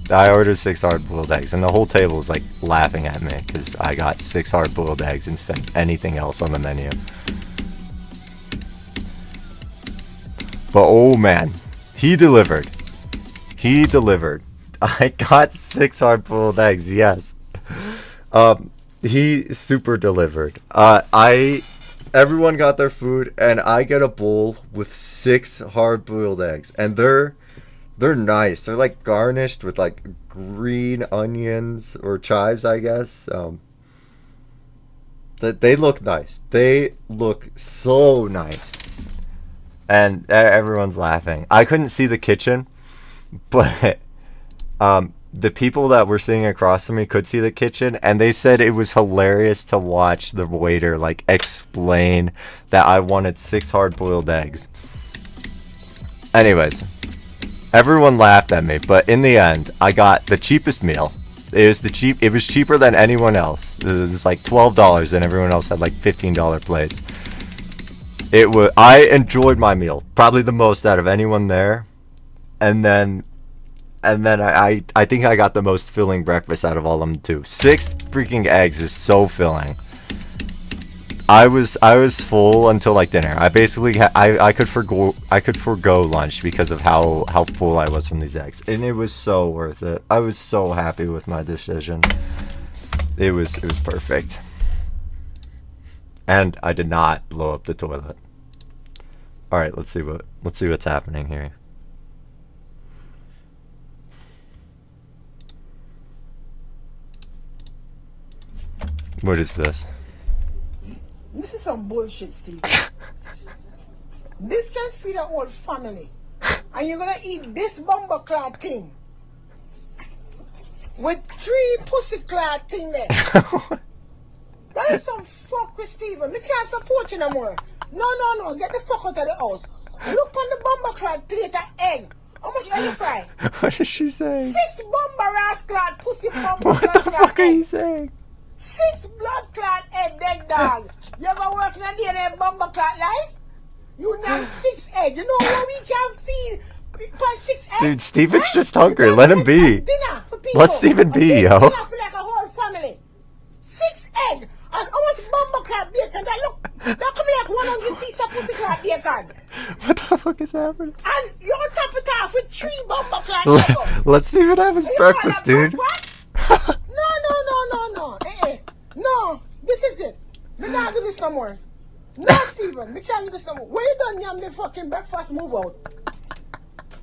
I ordered 6 hard-boiled eggs, and the whole table was like laughing at me because I got 6 hard-boiled eggs instead of anything else on the menu. But oh man, he delivered. He delivered. I got 6 hard-boiled eggs. Yes. He super delivered. Everyone got their food, and I get a bowl with 6 hard-boiled eggs, and they're nice. They're like garnished with like green onions or chives, I guess. They look nice. They look so nice, and everyone's laughing. I couldn't see the kitchen, but the people that were sitting across from me could see the kitchen, and they said it was hilarious to watch the waiter like explain that I wanted 6 hard-boiled eggs. Anyways, everyone laughed at me, but in the end, I got the cheapest meal. It was cheaper than anyone else. It was like $12, and everyone else had like $15 plates. I enjoyed my meal, probably the most out of anyone there, and then I think I got the most filling breakfast out of all of them too. 6 freaking eggs is so filling. I was full until like dinner. I basically I could forgo lunch because of how full I was from these eggs, and it was so worth it. I was so happy with my decision. It was perfect, and I did not blow up the toilet. All right, let's see what's happening here. What is this? This is some bullshit, Steve. This can feed a whole family. And you're gonna eat this bumper clad thing with 3 pussy clad thing there. That is some fuck with Steven. We can't support you no more. No. Get the fuck out of the house. Look on the bomber clad plate of egg. How much are you fry? What is she saying? 6 bomber ass clad pussy bomber What clad the fuck are egg. you saying? 6 blood clot egg dead dog. You ever work in a DNA bomber clot life? You have 6 eggs. You know what we can feed? 6 eggs? Dude, Steven's just hungry. Let him be. Dinner for people. Let Steven be, yo. Dinner for like a whole family. 6 eggs. And how much bomber clot bacon? That could be like 100 pieces of pussy clot bacon. What the fuck is happening? And you on top it off with 3 bomber clot bacon. Let Steven have his breakfast, dude. No. No, this is it. We not do this no more. No, Steven, we can't do this no more. When you done yam the fucking breakfast, move out.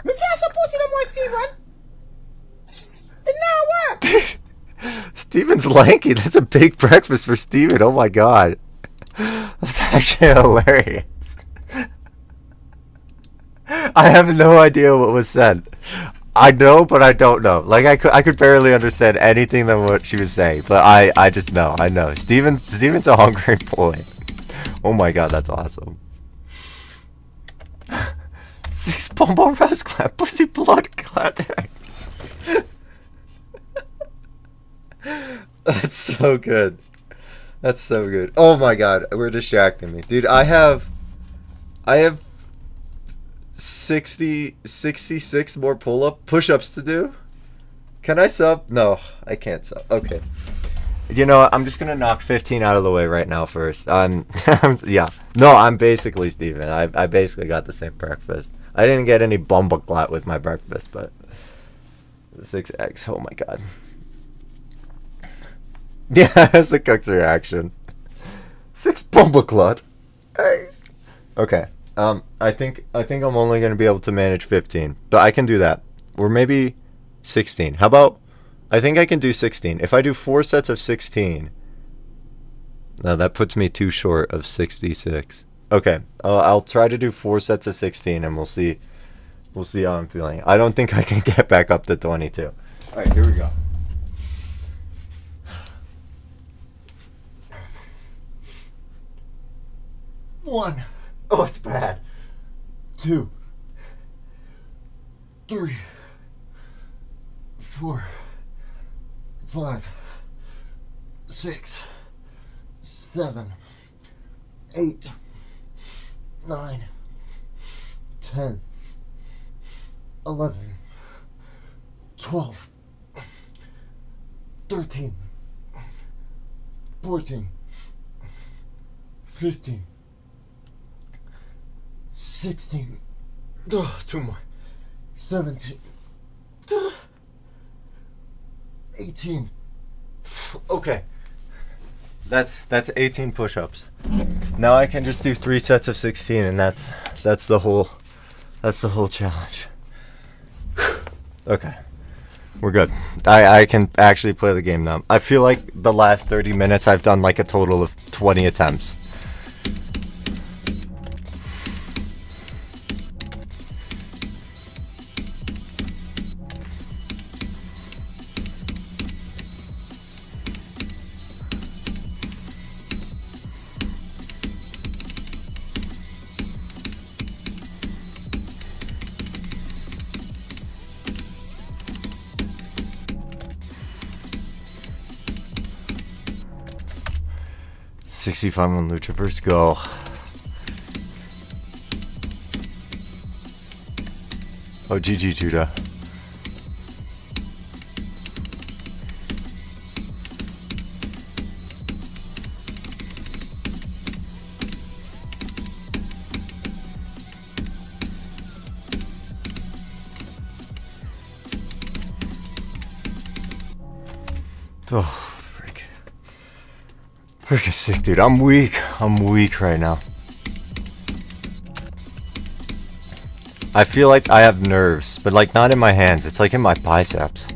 We can't support you no more, Steven. It now work. Dude, Steven's lanky. That's a big breakfast for Steven. Oh my god. That's actually hilarious. I have no idea what was said. I know, but I don't know. Like I could barely understand anything than what she was saying. But I just know. I know. Steven's a hungry boy. Oh my god, that's awesome. 6 bombo rose clap, pussy blood clap. That's so good. That's so good. Oh my god, we're distracting me, dude. I have 66 more push-ups to do. Can I sub? No, I can't sub. Okay. You know what? I'm just gonna knock 15 out of the way right now first. Yeah. No, I'm basically Steven. I basically got the same breakfast. I didn't get any bumbleclot with my breakfast, but 6 eggs. Oh my god. Yeah, that's the cook's reaction. 6 bumbleclot eggs. Okay. I think I'm only gonna be able to manage 15, but I can do that. Or maybe 16. How about? I think I can do 16. If I do 4 sets of 16, no, that puts me too short of 66. Okay, I'll try to do 4 sets of 16, and we'll see. We'll see how I'm feeling. I don't think I can get back up to 22. All right, here we go. One. Oh, it's bad. 2, 3, 4, 5, 6, 7, 8, 9, 10, 11, 12, 13, 14, 15, 16, 2 more, 17, 18. Okay. That's 18 push-ups. Now I can just do 3 sets of 16, and that's the whole challenge. Okay. We're good. I can actually play the game now. I feel like the last 30 minutes I've done like a total of 20 attempts. $65 on Luchaverse, go. Oh, GG, Judah. Oh. Freaking sick, dude. I'm weak. I'm weak right now. I feel like I have nerves, but like not in my hands. It's like in my biceps.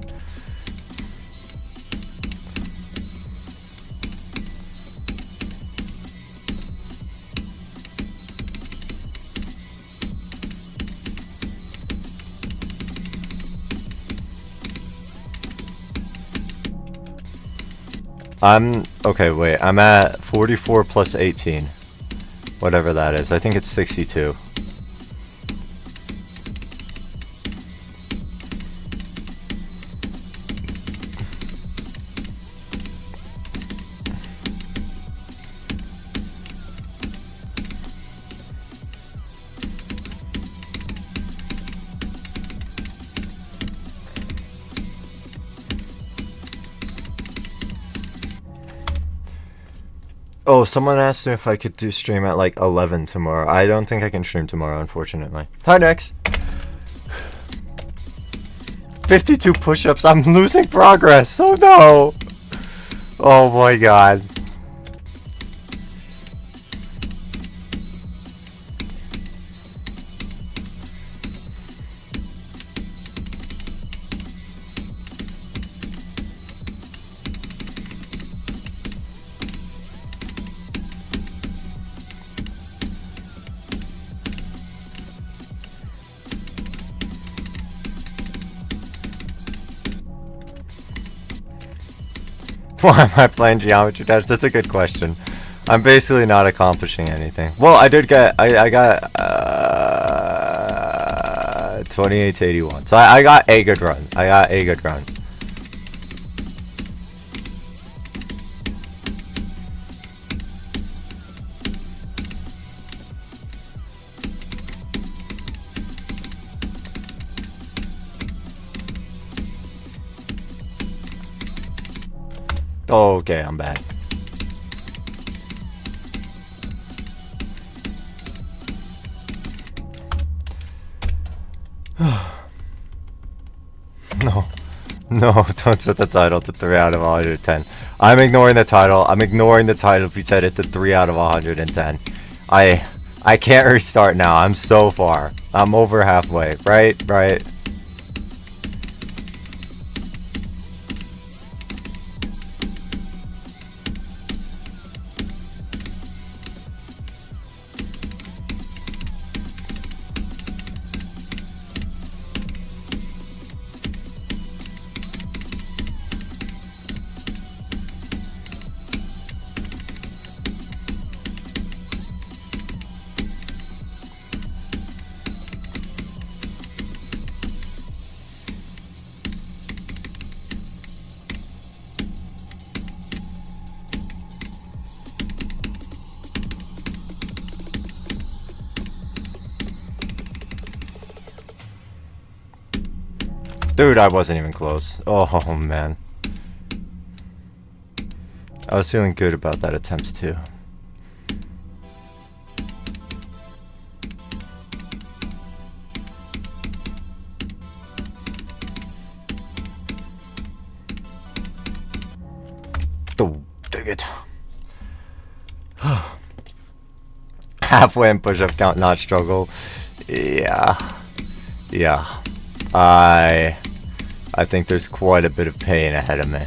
Okay, wait. I'm at 44 plus 18. Whatever that is. I think it's 62. Oh, someone asked me if I could do stream at like 11 tomorrow. I don't think I can stream tomorrow, unfortunately. Hi, Nex. 52 push-ups. I'm losing progress. Oh, no. Oh, my God. Why am I playing Geometry Dash? That's a good question. I'm basically not accomplishing anything. Well, I did get, I got 28 to 81. So I got a good run. I got a good run. Oh, okay, I'm back. No. No, don't set the title to 3 out of 110. I'm ignoring the title. I'm ignoring the title if you set it to 3 out of 110. I can't restart now. I'm so far. I'm over halfway. Right? Right. Dude, I wasn't even close. Oh, man. I was feeling good about that attempt, too. Oh, dig it. Halfway in push-up count, not struggle. Yeah. Yeah. I think there's quite a bit of pain ahead of me.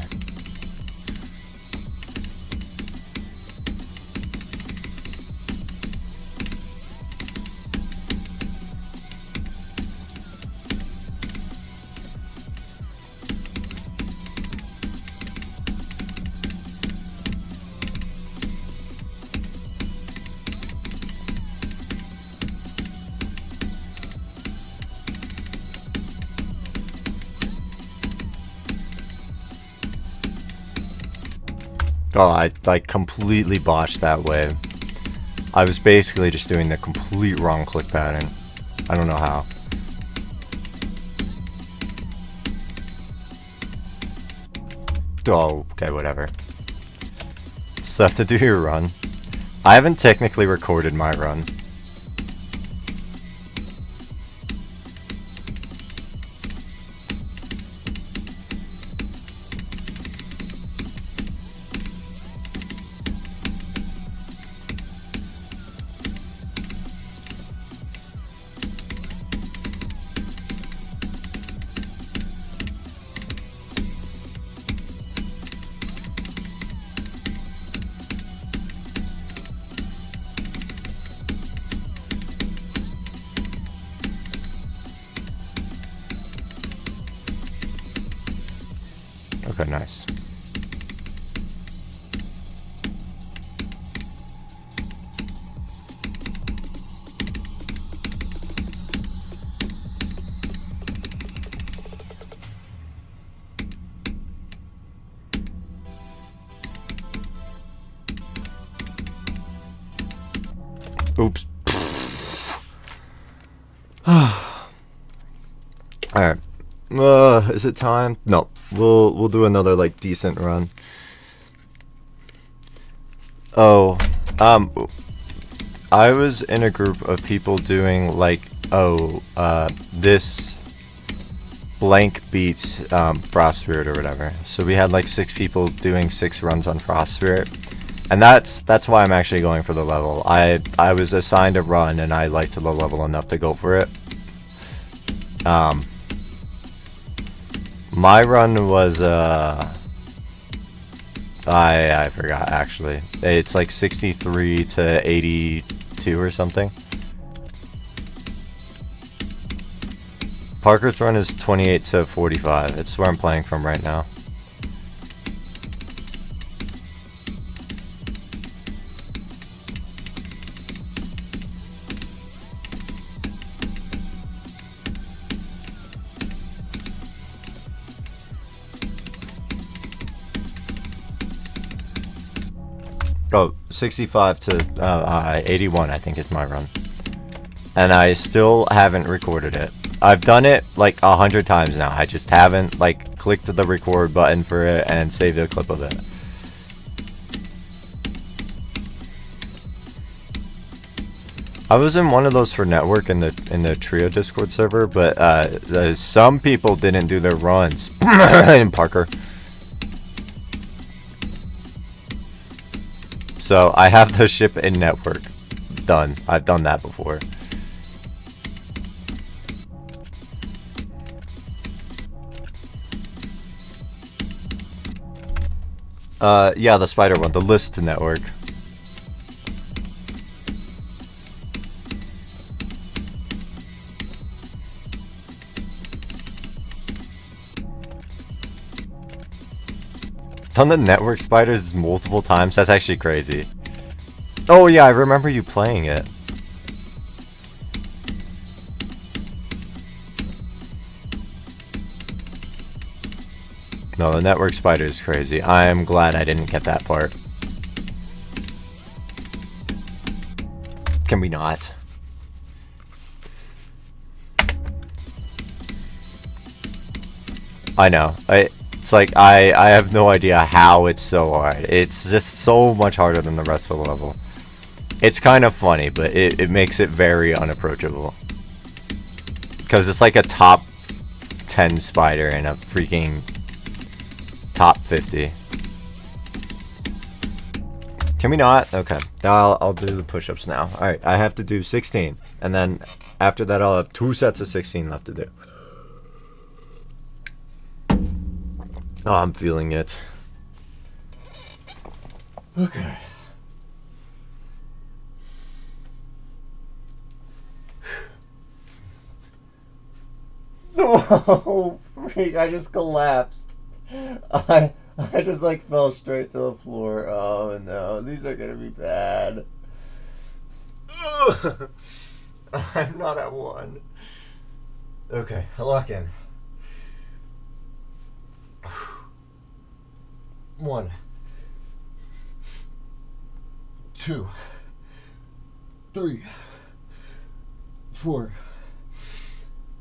Oh, I like completely botched that wave. I was basically just doing the complete wrong click pattern. I don't know how. Oh, okay, whatever. Still have to do your run. I haven't technically recorded my run. Okay, nice. Oops. Alright. Is it time? No. We'll do another like decent run. Oh, I was in a group of people doing like, this blank beats Frost Spirit or whatever. So we had like 6 people doing 6 runs on Frost Spirit, and that's why I'm actually going for the level. I was assigned a run and I liked the level enough to go for it. My run was I forgot actually. It's like 63 to 82 or something. Parker's run is 28 to 45. It's where I'm playing from right now. Oh, 65 to 81 I think is my run. And I still haven't recorded it. I've done it like 100 times now. I just haven't like clicked the record button for it and saved a clip of it. I was in one of those for network in the Trio Discord server, but some people didn't do their runs. In Parker. So I have the ship in network done. I've done that before. Yeah, the spider one, the list network. Done the network spiders multiple times? That's actually crazy. Oh yeah, I remember you playing it. No, the network spider is crazy. I am glad I didn't get that part. Can we not? I know. It's like, I have no idea how it's so hard. It's just so much harder than the rest of the level. It's kind of funny, but it makes it very unapproachable. Because it's like a top 10 spider in a freaking top 50. Can we not? Okay. I'll do the push-ups now. Alright, I have to do 16. And then after that I'll have 2 sets of 16 left to do. Oh, I'm feeling it. Okay. Oh, freak, I just collapsed. I just like fell straight to the floor. Oh no, these are gonna be bad. I'm not at 1. Okay, I lock in. 1, 2, 3, 4,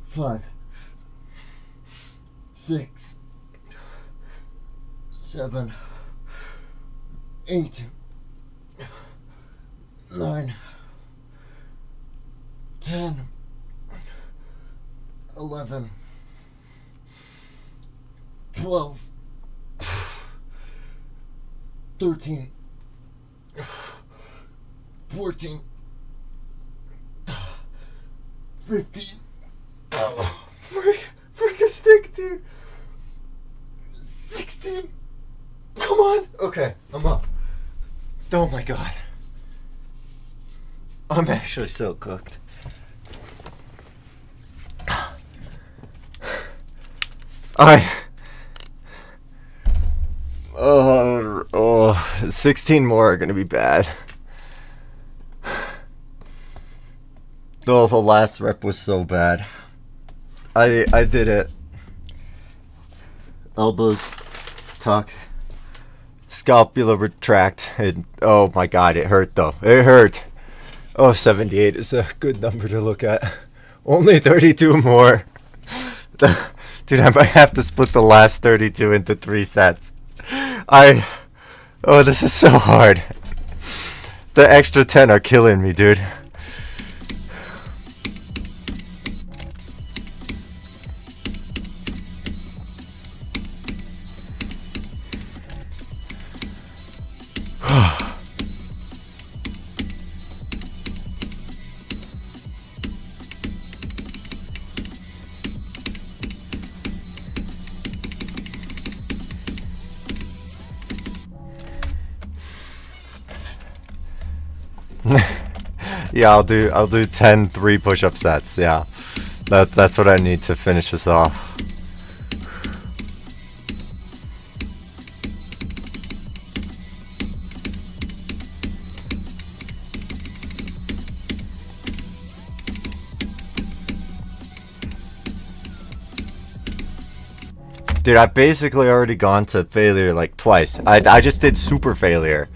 5, 6, 7, 8, 9, 10, 11, 12, 13, 14, 15. Oh, freak a stick, dude. 16. Come on. Okay, I'm up. Oh my god. I'm actually so cooked. Oh, 16 more are gonna be bad. Oh, the last rep was so bad. I did it. Elbows tuck, scapula retract. Oh my god, it hurt though. It hurt. Oh, 78 is a good number to look at. Only 32 more. Dude, I might have to split the last 32 into 3 sets. Oh, this is so hard. The extra 10 are killing me, dude. Yeah, I'll do 10 3 push-up sets. Yeah. That's what I need to finish this off. Dude, I've basically already gone to failure like twice. I just did super failure.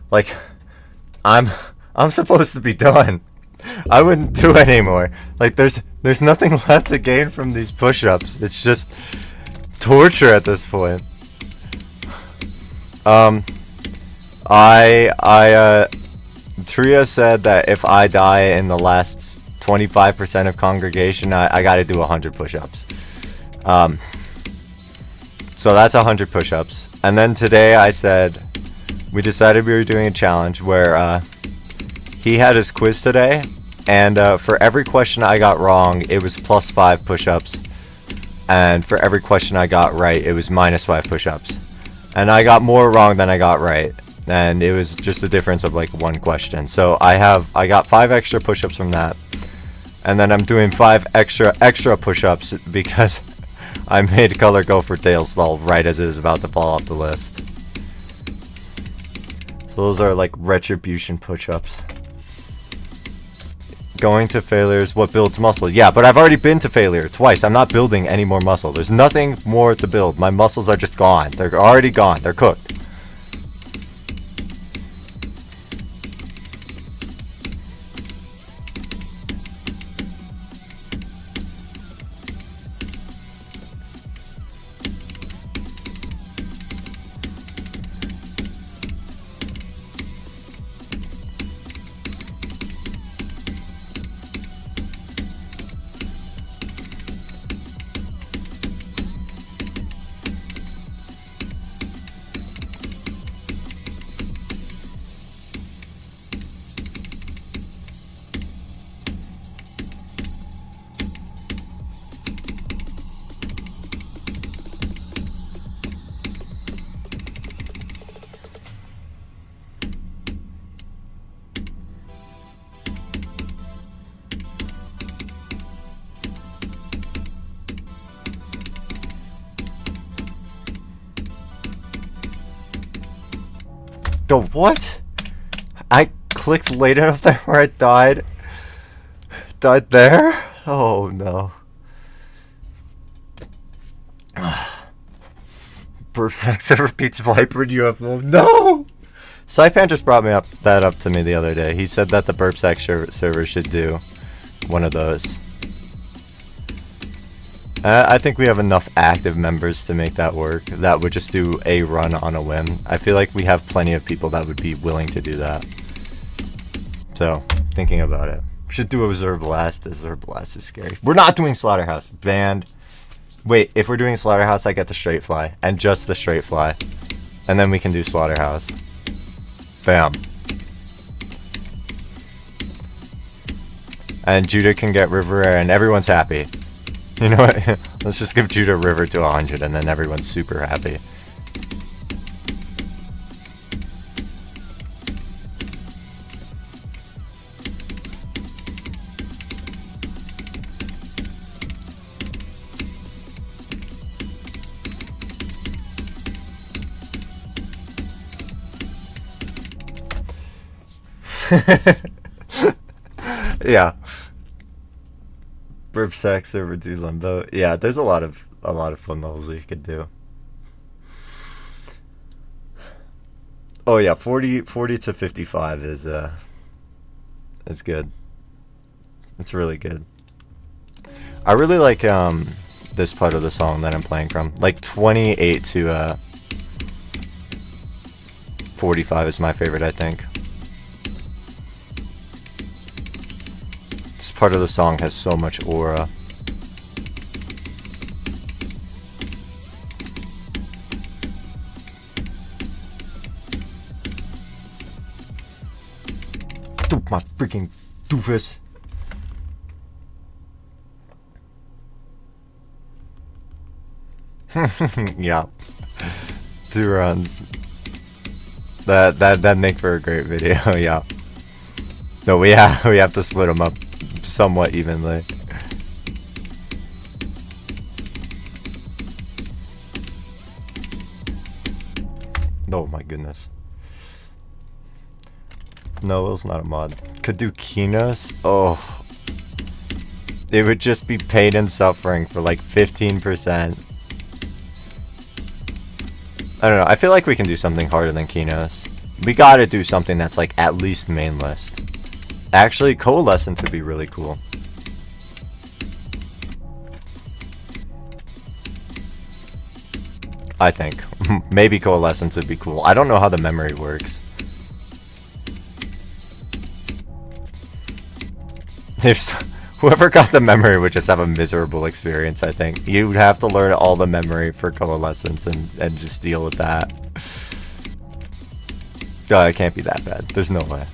Like I'm supposed to be done. I wouldn't do anymore. Like there's nothing left to gain from these push-ups. It's just torture at this point. Tria said that if I die in the last 25% of congregation, I gotta do 100 push-ups. So that's 100 push-ups. And then today I said, we decided we were doing a challenge where he had his quiz today, and for every question I got wrong, it was plus 5 push-ups. And for every question I got right, it was minus 5 push-ups. And I got more wrong than I got right. And it was just a difference of like 1 question. So I got 5 extra push-ups from that. And then I'm doing 5 extra push-ups because I made color go for tail stall right as it is about to fall off the list. So those are like retribution push-ups. Going to failure is what builds muscle. Yeah, but I've already been to failure twice. I'm not building any more muscle. There's nothing more to build. My muscles are just gone. They're already gone. They're cooked. Yo, what? I clicked late enough there where I died. Died there? Oh no. Burp sex repeats Viper UFO. No! Saipan just brought that up to me the other day. He said that the burp sex server should do one of those. I think we have enough active members to make that work. That would just do a run on a whim. I feel like we have plenty of people that would be willing to do that. So, thinking about it. Should do a Zerblast. The Zerblast is scary. We're not doing Slaughterhouse. Banned. Wait, if we're doing Slaughterhouse, I get the straight fly. And just the straight fly. And then we can do Slaughterhouse. Bam. And Judah can get River Air and everyone's happy. You know what? Let's just give Judah River to 100 and then everyone's super happy. Yeah. Burp sex over do limbo. Yeah, there's a lot of fun levels that you could do. Oh yeah, 40 to 55 is It's good. It's really good. I really like this part of the song that I'm playing from. Like 28 to 45 is my favorite, I think. This part of the song has so much aura. My freaking doofus. Yeah. 2 runs. That make for a great video. Yeah. No, we have to split them up somewhat evenly. Oh my goodness. No, it's not a mod. Could do Kinos? Oh. It would just be pain and suffering for like 15%. I don't know. I feel like we can do something harder than Kinos. We gotta do something that's like at least main list. Actually, Coalescence would be really cool. I think. Maybe Coalescence would be cool. I don't know how the memory works. If whoever got the memory would just have a miserable experience, I think. You'd have to learn all the memory for Coalescence and just deal with that. It can't be that bad. There's no way.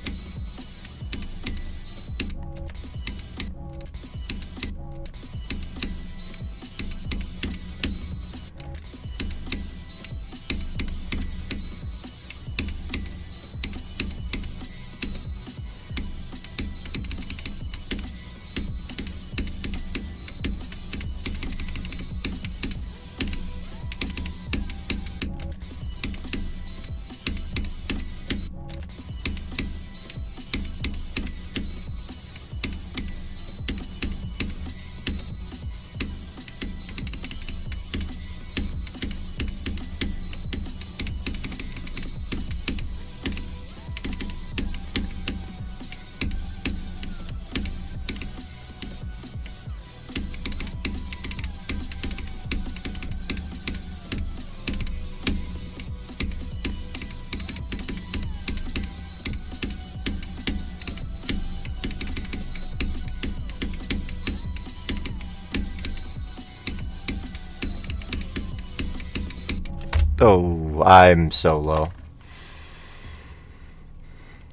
Oh, I'm so low.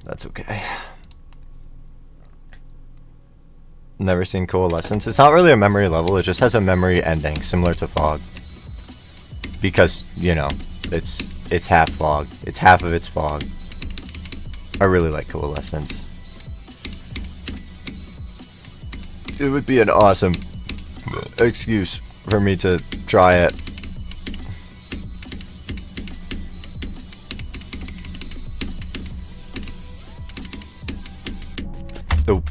That's okay. Never seen Coalescence. It's not really a memory level, it just has a memory ending, similar to Fog. Because, you know, it's half Fog. It's half of its Fog. I really like Coalescence. It would be an awesome excuse for me to try it. Oh.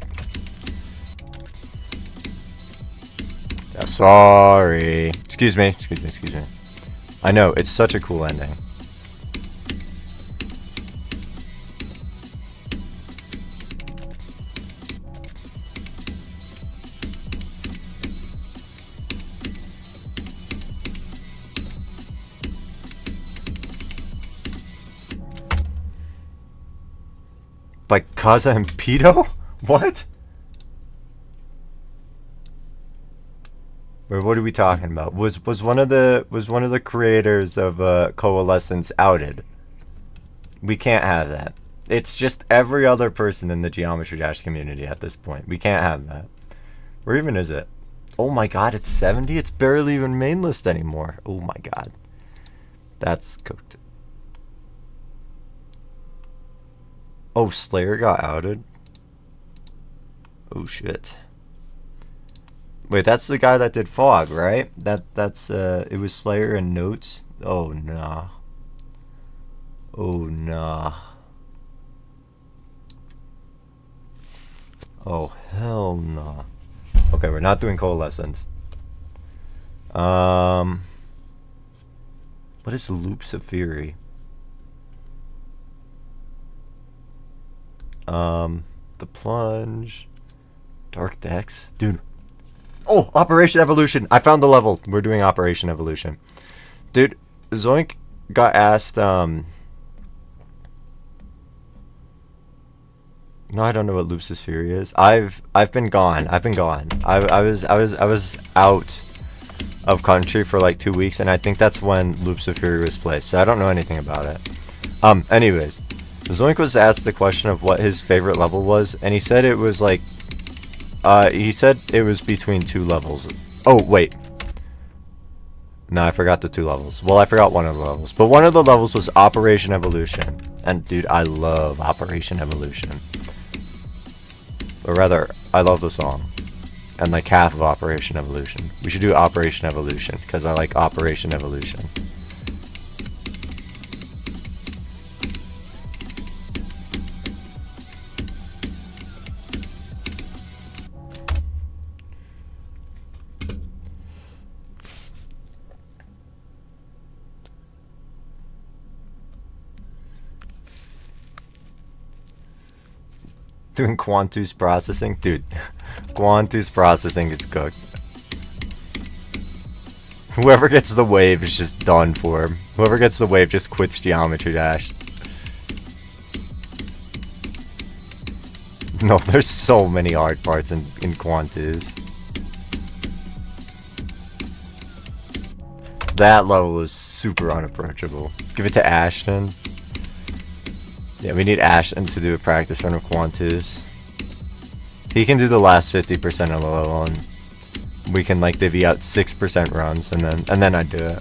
Sorry. Excuse me. I know, it's such a cool ending. By Kaza and Pito? What? Or what are we talking about? Was one of the creators of Coalescence outed? We can't have that. It's just every other person in the Geometry Dash community at this point. We can't have that. Where even is it? Oh my god, it's 70? It's barely even main list anymore. Oh my god. That's cooked. Oh, Slayer got outed? Oh shit. Wait, that's the guy that did Fog, right? That's it was Slayer and Notes? Oh nah. Oh nah. Oh hell nah. Okay, we're not doing Coalescence. What is Loops of Fury? The plunge. Dark decks. Dude. Oh, Operation Evolution. I found the level. We're doing Operation Evolution. Dude, Zoink got asked, No, I don't know what Loops' Fury is. I've been gone. I was out of country for like 2 weeks, and I think that's when Loops of Fury was placed. So I don't know anything about it. Anyways, Zoink was asked the question of what his favorite level was, and he said it was like, he said it was between 2 levels. Oh, wait. No, I forgot the 2 levels. Well, I forgot one of the levels. But one of the levels was Operation Evolution. And, dude, I love Operation Evolution. Or rather, I love the song. And, like, half of Operation Evolution. We should do Operation Evolution, because I like Operation Evolution. Doing Quantus processing? Dude, Quantus processing is cooked. Whoever gets the wave is just done for. Whoever gets the wave just quits Geometry Dash. No, there's so many hard parts in Quantus. That level is super unapproachable. Give it to Ashton. Yeah, we need Ashton to do a practice run of Quantus. He can do the last 50% of the level, and we can like divvy out 6% runs, and then I do it.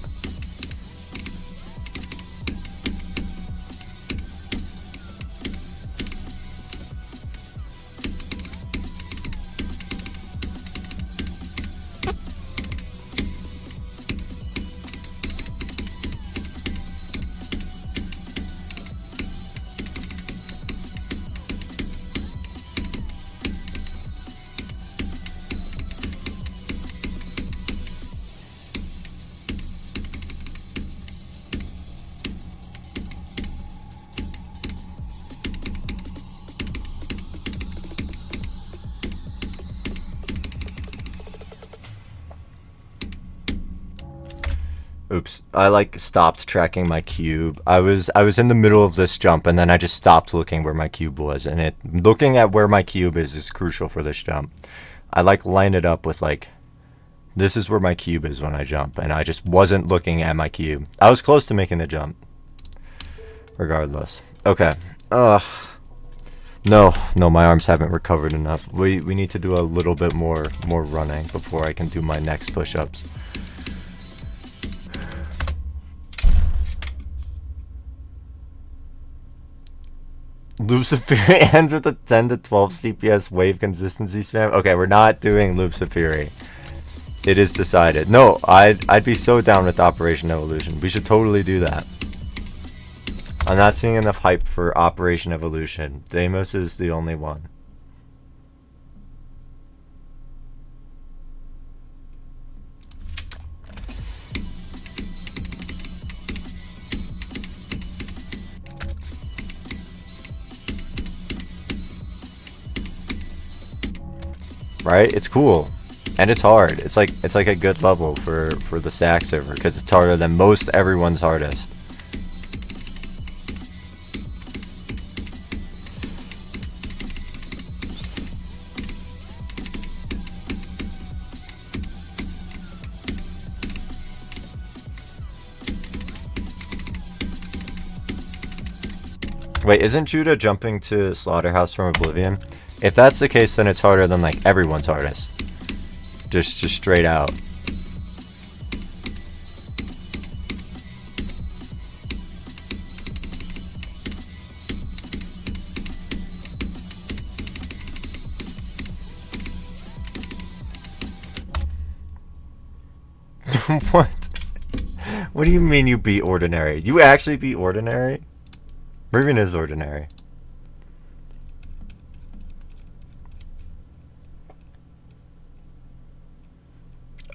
Oops, I like stopped tracking my cube. I was in the middle of this jump, and then I just stopped looking where my cube was, and looking at where my cube is crucial for this jump. I like line it up with like, this is where my cube is when I jump, and I just wasn't looking at my cube. I was close to making the jump. Regardless. Okay. No, my arms haven't recovered enough. We need to do a little bit more running before I can do my next push-ups. Loops of Fury ends with a 10 to 12 CPS wave consistency spam. Okay, we're not doing Loops of Fury. It is decided. No, I'd be so down with Operation Evolution. We should totally do that. I'm not seeing enough hype for Operation Evolution. Deimos is the only one. Right? It's cool. And it's hard. It's like a good level for the SAC server, because it's harder than most everyone's hardest. Wait, isn't Judah jumping to Slaughterhouse from Oblivion? If that's the case, then it's harder than like everyone's hardest. Just straight out. What? What do you mean you beat Ordinary? You actually beat Ordinary? Riven is Ordinary.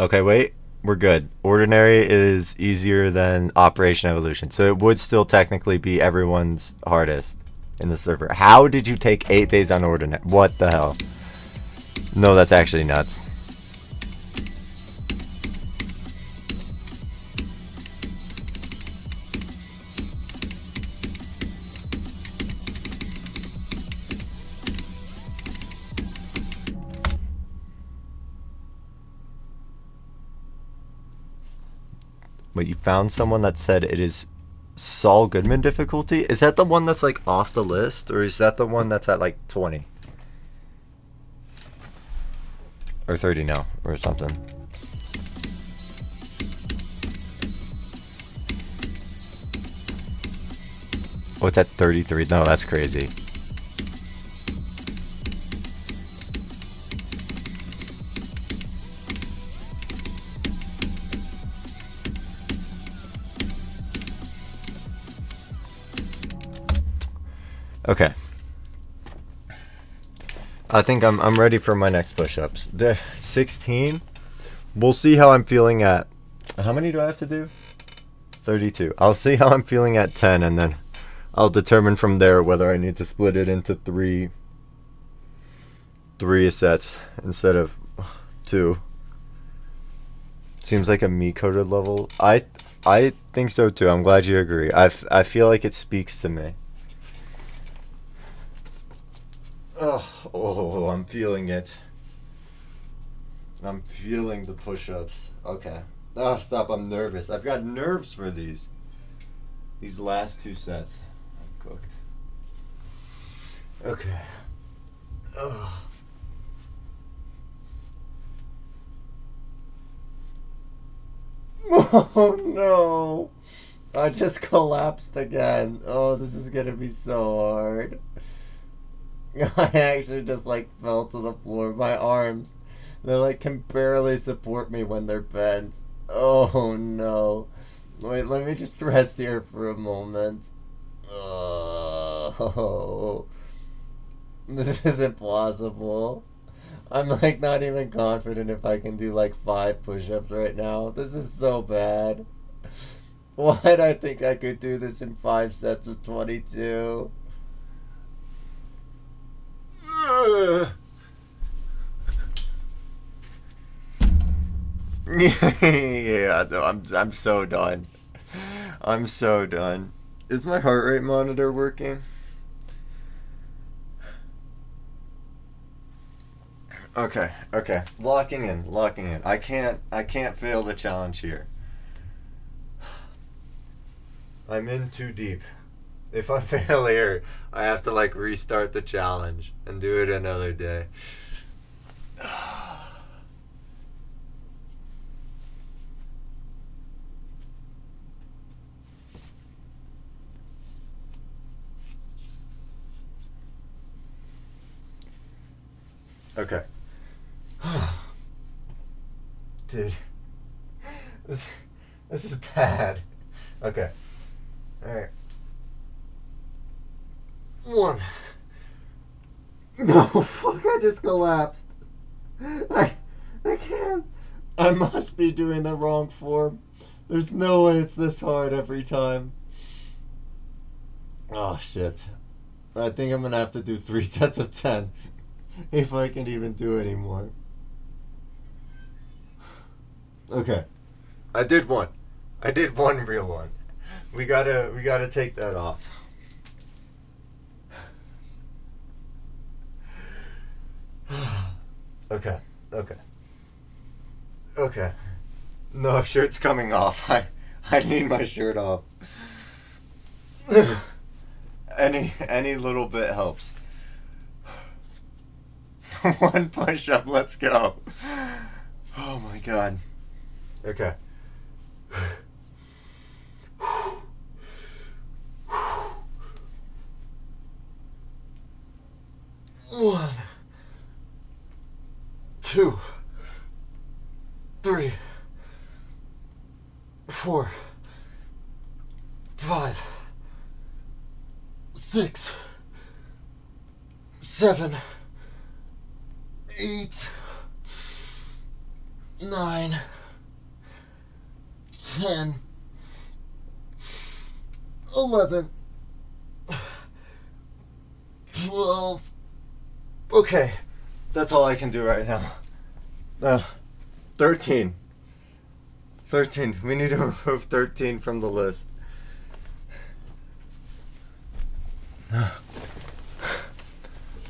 Okay, wait. We're good. Ordinary is easier than Operation Evolution, so it would still technically be everyone's hardest. in the server. How did you take 8 days unordinate? What the hell? No, that's actually nuts. But you found someone that said it is Saul Goodman difficulty? Is that the one that's like off the list? Or is that the one that's at like 20? Or 30 now, or something. Oh, it's at 33. No, that's crazy. Okay. I think I'm ready for my next push-ups. 16. We'll see how I'm feeling at. How many do I have to do? 32. I'll see how I'm feeling at 10, and then I'll determine from there whether I need to split it into three sets instead of 2. Seems like a me-coded level. I think so too. I'm glad you agree. I feel like it speaks to me. Oh, I'm feeling it. I'm feeling the push-ups. Okay. Oh, stop. I'm nervous. I've got nerves for these. These last 2 sets. I'm cooked. Okay. Ugh. Oh, no. I just collapsed again. Oh, this is gonna be so hard. I actually just like fell to the floor. My arms, they like can barely support me when they're bent. Oh no. Wait, let me just rest here for a moment. Oh, this is impossible. I'm like not even confident if I can do like 5 push-ups right now. This is so bad. Why'd I think I could do this in 5 sets of 22? Yeah, no, I'm so done. I'm so done. Is my heart rate monitor working? Okay. Locking in. I can't fail the challenge here. I'm in too deep. If I fail here, I have to like restart the challenge and do it another day. Okay. Dude. This is bad. Okay. Alright. 1. No, fuck, I just collapsed. I can't. I must be doing the wrong form. There's no way it's this hard every time. Oh, shit. I think I'm gonna have to do 3 sets of 10. If I can even do any more. Okay. I did one real one. We gotta take that off. Okay. No, shirt's coming off. I need my shirt off. Any little bit helps. 1 push-up, let's go. Oh my god. Okay. 1, 2, 3, 4, 5, 6, 7, 8, 9, 10, 11, 12. Okay, that's all I can do right now. 13. 13. We need to remove 13 from the list.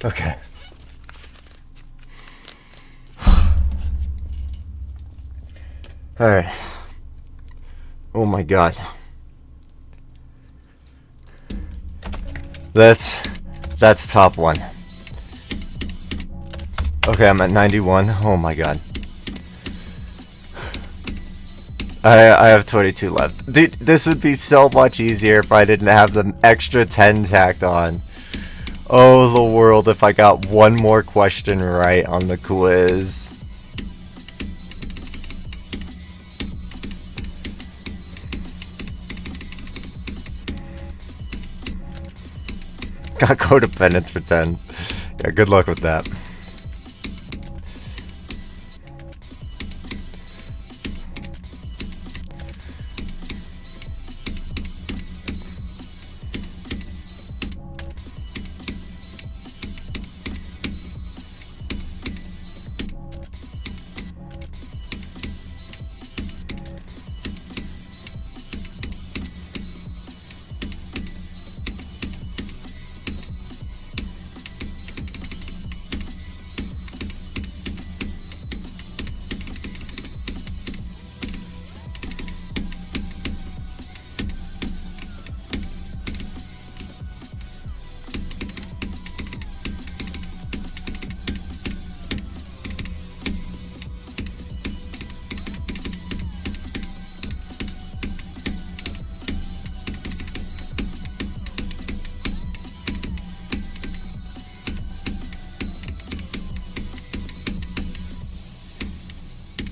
Okay. Alright. Oh my god. That's top one. Okay, I'm at 91. Oh my god. I have 22 left. Dude, this would be so much easier if I didn't have the extra 10 tacked on. Oh, the world, if I got one more question right on the quiz. Got codependence for 10. Yeah, good luck with that.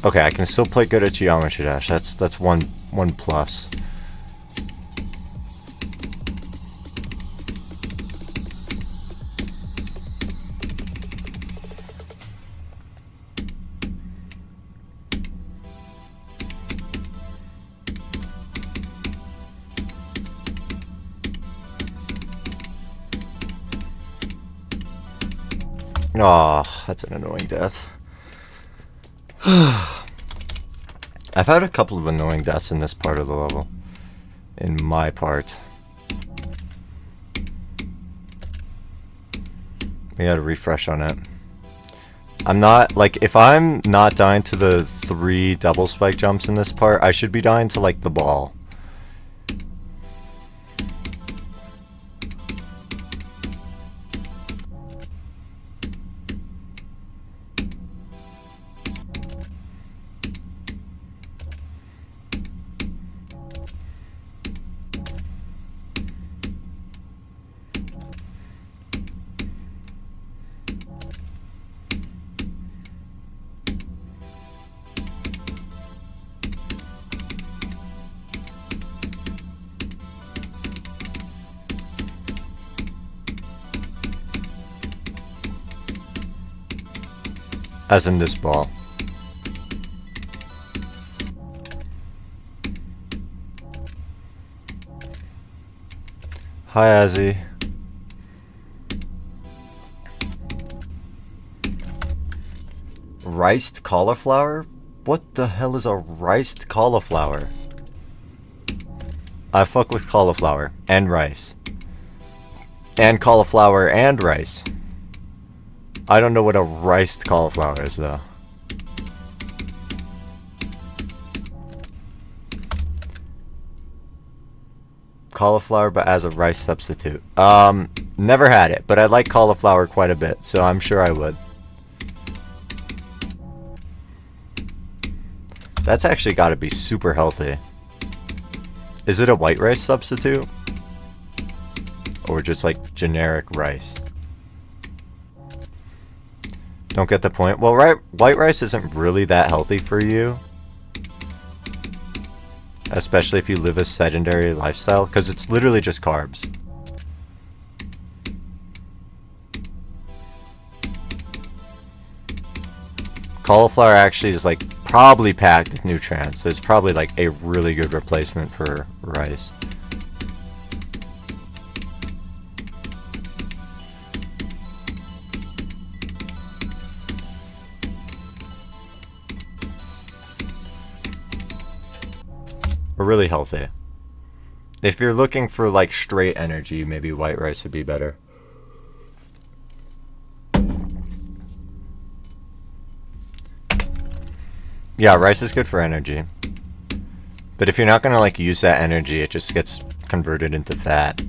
Okay, I can still play good at Geometry Dash. That's one plus. Oh, that's an annoying death. I've had a couple of annoying deaths in this part of the level. In my part. We gotta refresh on it. I'm not, like, if I'm not dying to the 3 double spike jumps in this part, I should be dying to, like, the ball. As in this ball. Hi, Azzy. Riced cauliflower? What the hell is a riced cauliflower? I fuck with cauliflower and rice. And cauliflower and rice. I don't know what a riced cauliflower is, though. Cauliflower, but as a rice substitute. Never had it, but I like cauliflower quite a bit, so I'm sure I would. That's actually got to be super healthy. Is it a white rice substitute? Or just like generic rice? Don't get the point? Well, white rice isn't really that healthy for you. Especially if you live a sedentary lifestyle, because it's literally just carbs. Cauliflower actually is like probably packed with nutrients, so it's probably like a really good replacement for rice. Or really healthy. If you're looking for like straight energy, maybe white rice would be better. Yeah, rice is good for energy. But if you're not gonna like use that energy, it just gets converted into fat.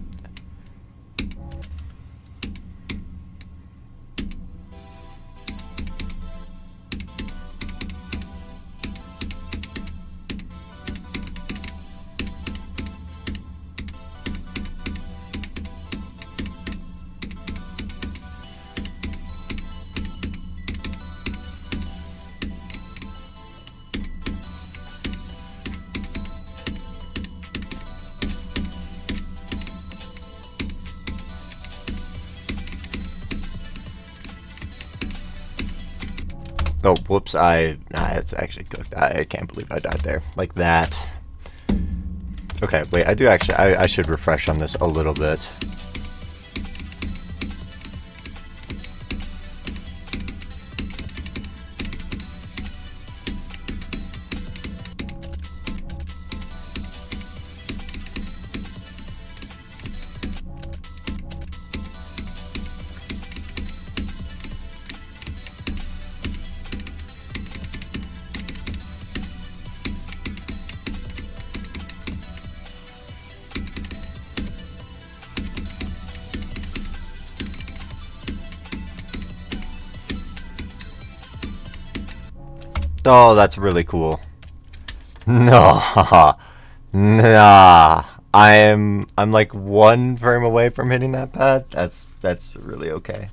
Oh, whoops, it's actually cooked. I can't believe I died there. Like that. Okay, wait, I should refresh on this a little bit. Oh, that's really cool. No, nah. I'm like 1 frame away from hitting that pad. That's really okay.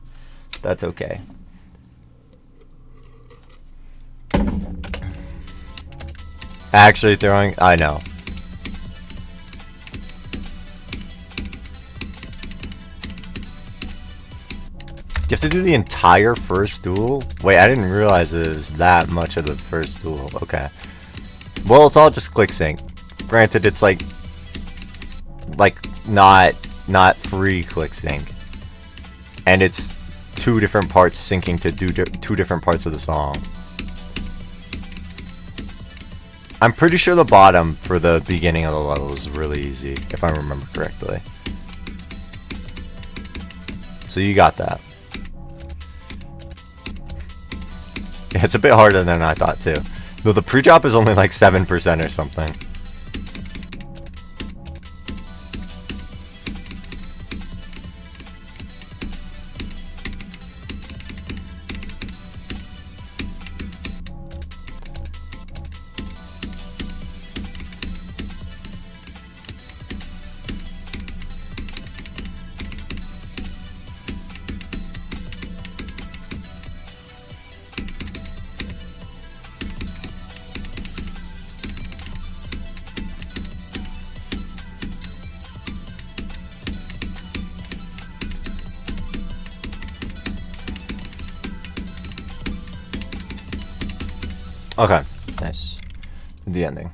That's okay. Actually throwing, I know. You have to do the entire first duel? Wait, I didn't realize it was that much of the first duel. Okay. Well, it's all just click sync. Granted, it's like not free click sync. And it's 2 different parts syncing to do 2 different parts of the song. I'm pretty sure the bottom for the beginning of the level is really easy, if I remember correctly. So you got that. Yeah, it's a bit harder than I thought too. No, the pre-drop is only like 7% or something. Okay, nice. The ending.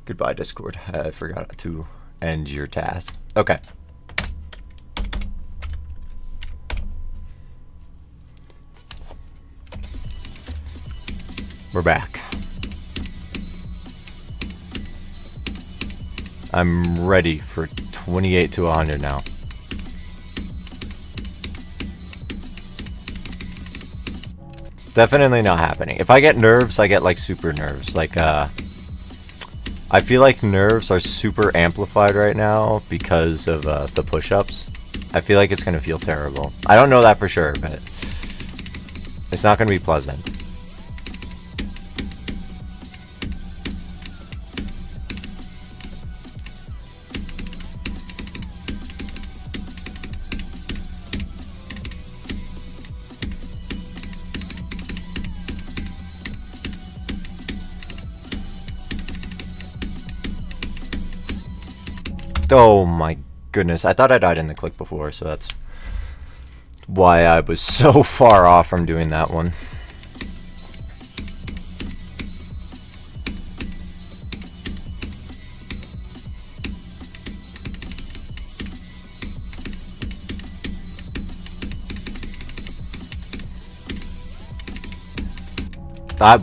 Goodbye, Discord. I forgot to end your task. Okay. We're back. I'm ready for 28 to 100 now. Definitely not happening. If I get nerves, I get like super nerves. Like, I feel like nerves are super amplified right now because of the push-ups. I feel like it's gonna feel terrible. I don't know that for sure, but it's not gonna be pleasant. Oh my goodness, I thought I died in the click before, so that's why I was so far off from doing that one.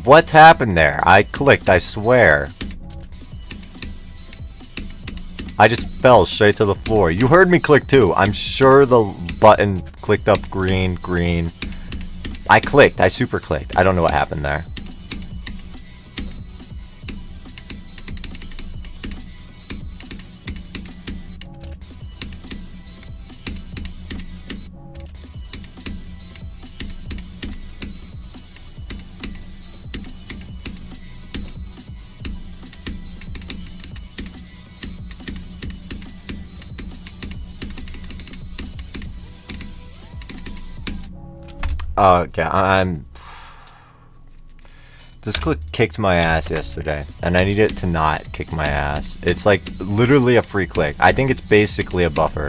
What happened there? I clicked, I swear. I just fell straight to the floor. You heard me click too. I'm sure the button clicked up green. I clicked. I super clicked. I don't know what happened there. Okay, this click kicked my ass yesterday, and I need it to not kick my ass. It's like literally a free click. I think it's basically a buffer.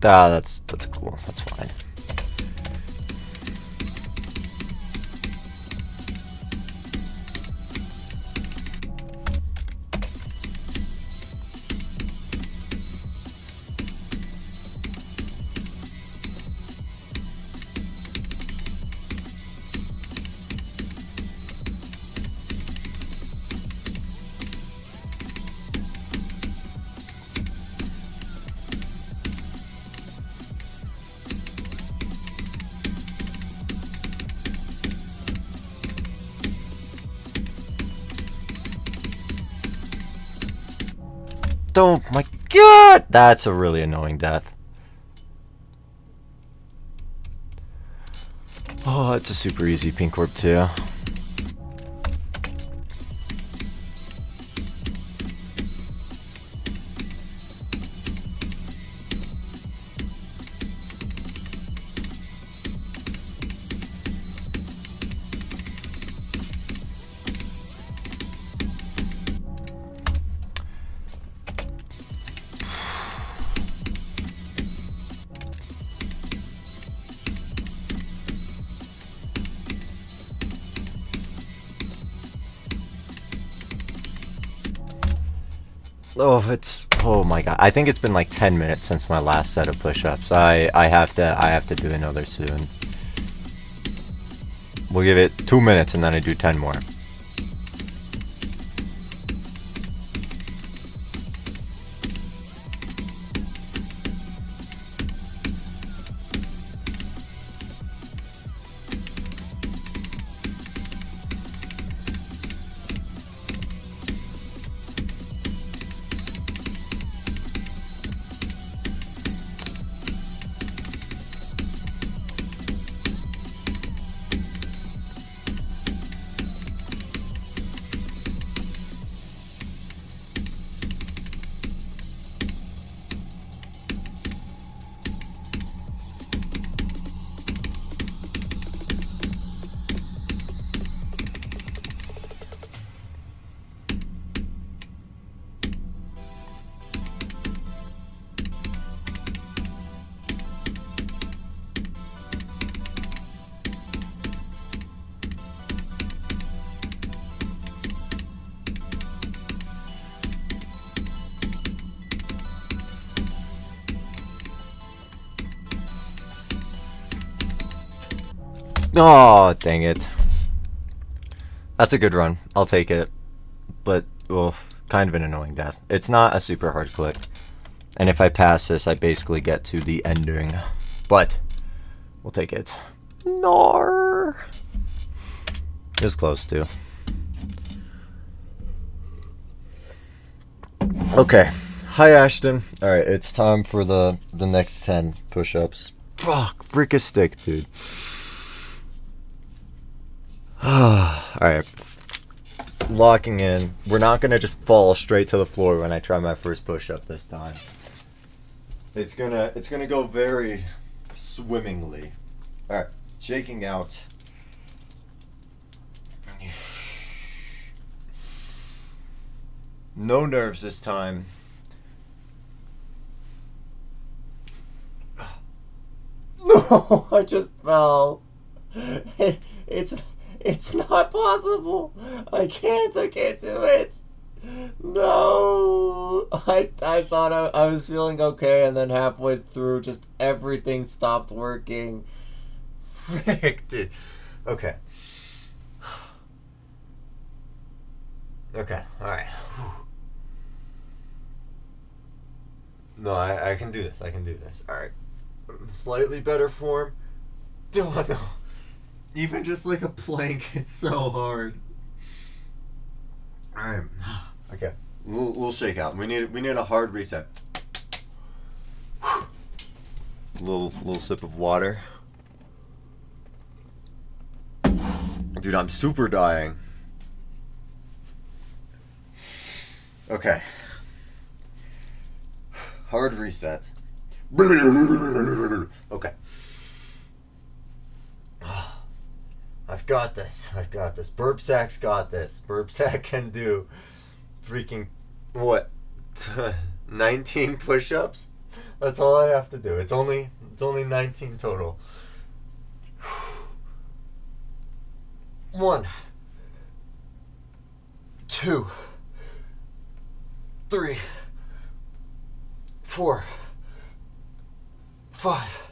That's cool. That's fine. Oh my god! That's a really annoying death. Oh, it's a super easy pink orb too. Oh my god. I think it's been like 10 minutes since my last set of push-ups. I have to do another soon. We'll give it 2 minutes and then I do 10 more. Oh, dang it. That's a good run. I'll take it. But, well, kind of an annoying death. It's not a super hard click. And if I pass this, I basically get to the ending. But, we'll take it. Nar. It's close to. Okay. Hi, Ashton. Alright, it's time for the next 10 push-ups. Fuck, freak a stick, dude. Alright. Locking in. We're not gonna just fall straight to the floor when I try my first push-up this time. It's gonna go very swimmingly. All right, shaking out. No nerves this time. No, I just fell. It's not possible. I can't do it. No. I thought I was feeling okay, and then halfway through, just everything stopped working. Frick, dude. Okay. Okay, alright. No, I can do this. I can do this. Alright. Slightly better form. Oh, no. Even just like a plank, it's so hard. Alright. Okay. We'll shake out. We need a hard reset. Little sip of water. Dude, I'm super dying. Okay. Hard reset. Okay. I've got this. Burp Sack's got this. Burp Sack can do freaking, what, 19 push-ups? That's all I have to do. It's only 19 total. 1, 2, 3, 4, 5,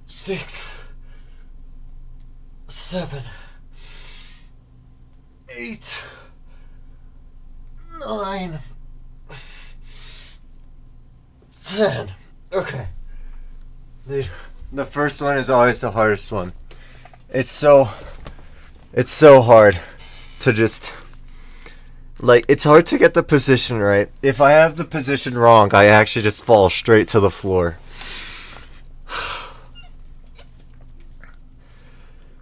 6, 7, 8, 9, 10. Okay. The first one is always the hardest one. It's so hard to just, like, it's hard to get the position right. If I have the position wrong, I actually just fall straight to the floor.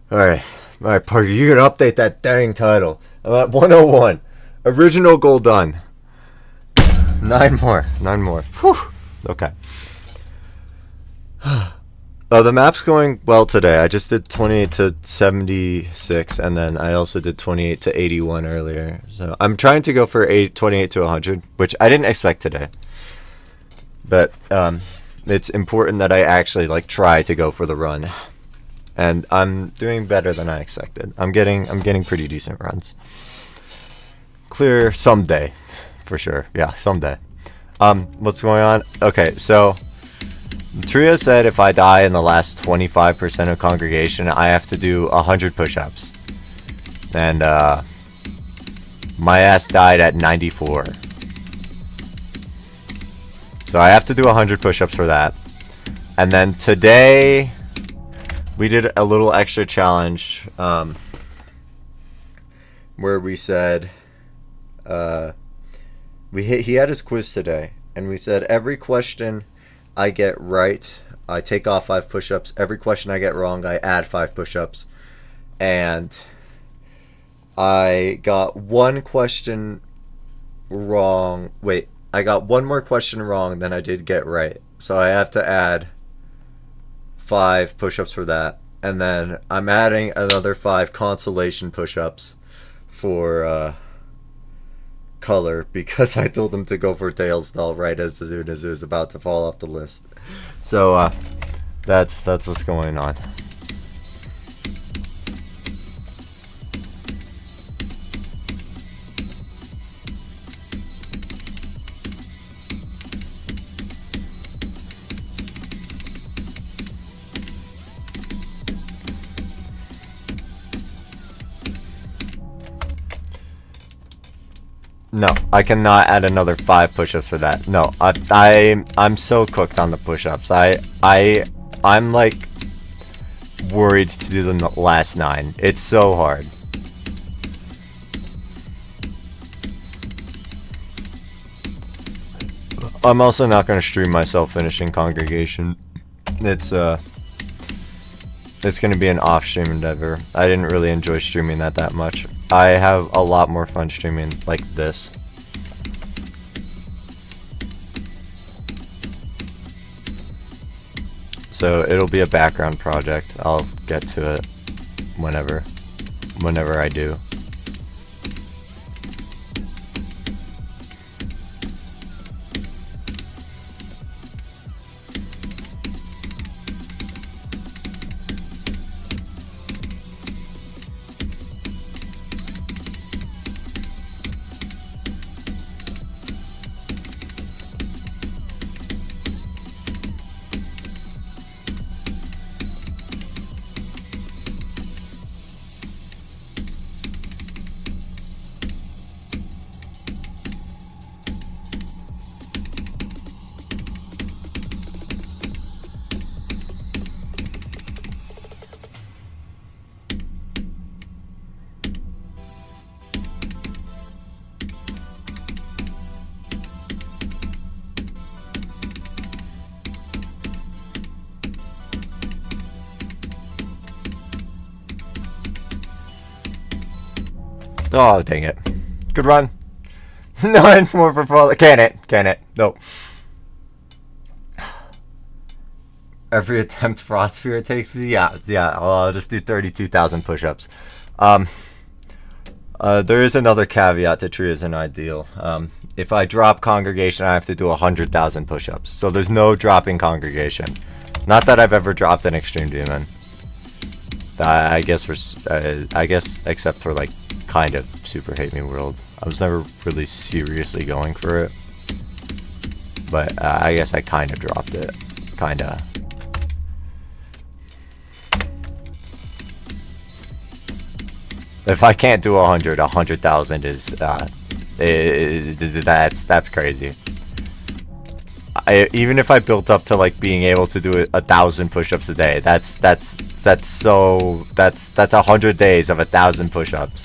Alright, Parker, you can update that dang title. I'm at 101. Original goal done. 9 more. Whew. Okay. Oh, the map's going well today. I just did 28 to 76, and then I also did 28 to 81 earlier. So I'm trying to go for 28 to 100, which I didn't expect today. But it's important that I actually like try to go for the run, and I'm doing better than I expected. I'm getting pretty decent runs. Clear someday, for sure. Yeah, someday. What's going on? Okay, so Tria said if I die in the last 25% of congregation, I have to do 100 push-ups. And my ass died at 94. So I have to do 100 push-ups for that. And then today we did a little extra challenge where we said he had his quiz today, and we said every question I get right, I take off 5 push-ups. Every question I get wrong, I add 5 push-ups. And I got one question wrong. Wait, I got one more question wrong than I did get right. So I have to add 5 push-ups for that. And then I'm adding another 5 consolation push-ups for Color, because I told him to go for Tails doll right as soon as it was about to fall off the list. So that's what's going on. No, I cannot add another 5 push-ups for that. No, I'm so cooked on the push-ups. I'm like worried to do the last 9. It's so hard. I'm also not going to stream myself finishing congregation. It's going to be an off-stream endeavor. I didn't really enjoy streaming that much. I have a lot more fun streaming like this. so it'll be a background project. I'll get to it whenever I do. Oh, dang it. Good run. 9 more for fall. Can it? Nope. Every attempt Frost Fear takes me. Yeah. I'll just do 32,000 push-ups. There is another caveat to tree isn't ideal. If I drop congregation, I have to do 100,000 push-ups. So there's no dropping congregation. Not that I've ever dropped an extreme demon. I guess except for like kind of Super Hate Me World. I was never really seriously going for it, but I guess I kind of dropped it. Kinda. If I can't do 100,000 is that's crazy. Even if I built up to like being able to do 1,000 push-ups a day, that's 100 days of 1,000 push-ups,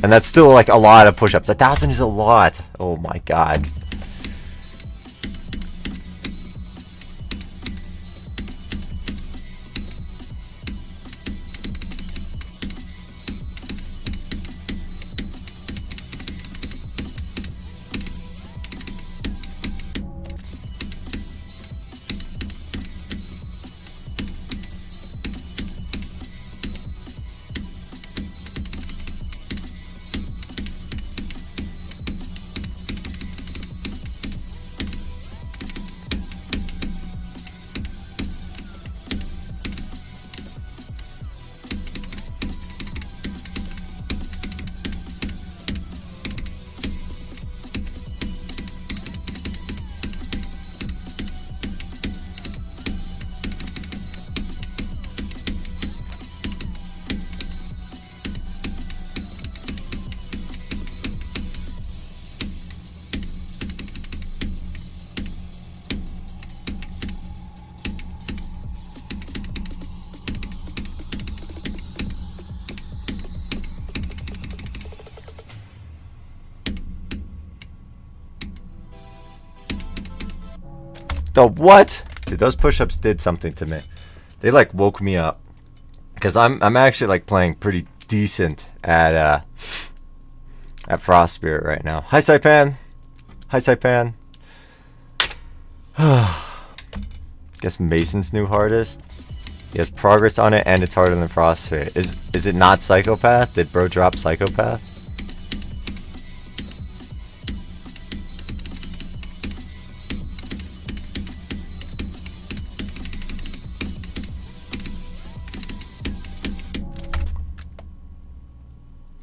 and that's still like a lot of push-ups. 1,000 is a lot. Oh my god. The what? Dude, those push-ups did something to me. They like woke me up, because I'm actually like playing pretty decent at Frost Spirit right now. Hi Saipan. Guess Mason's new hardest. He has progress on it and it's harder than Frost Spirit. Is it not Psychopath? Did bro drop Psychopath?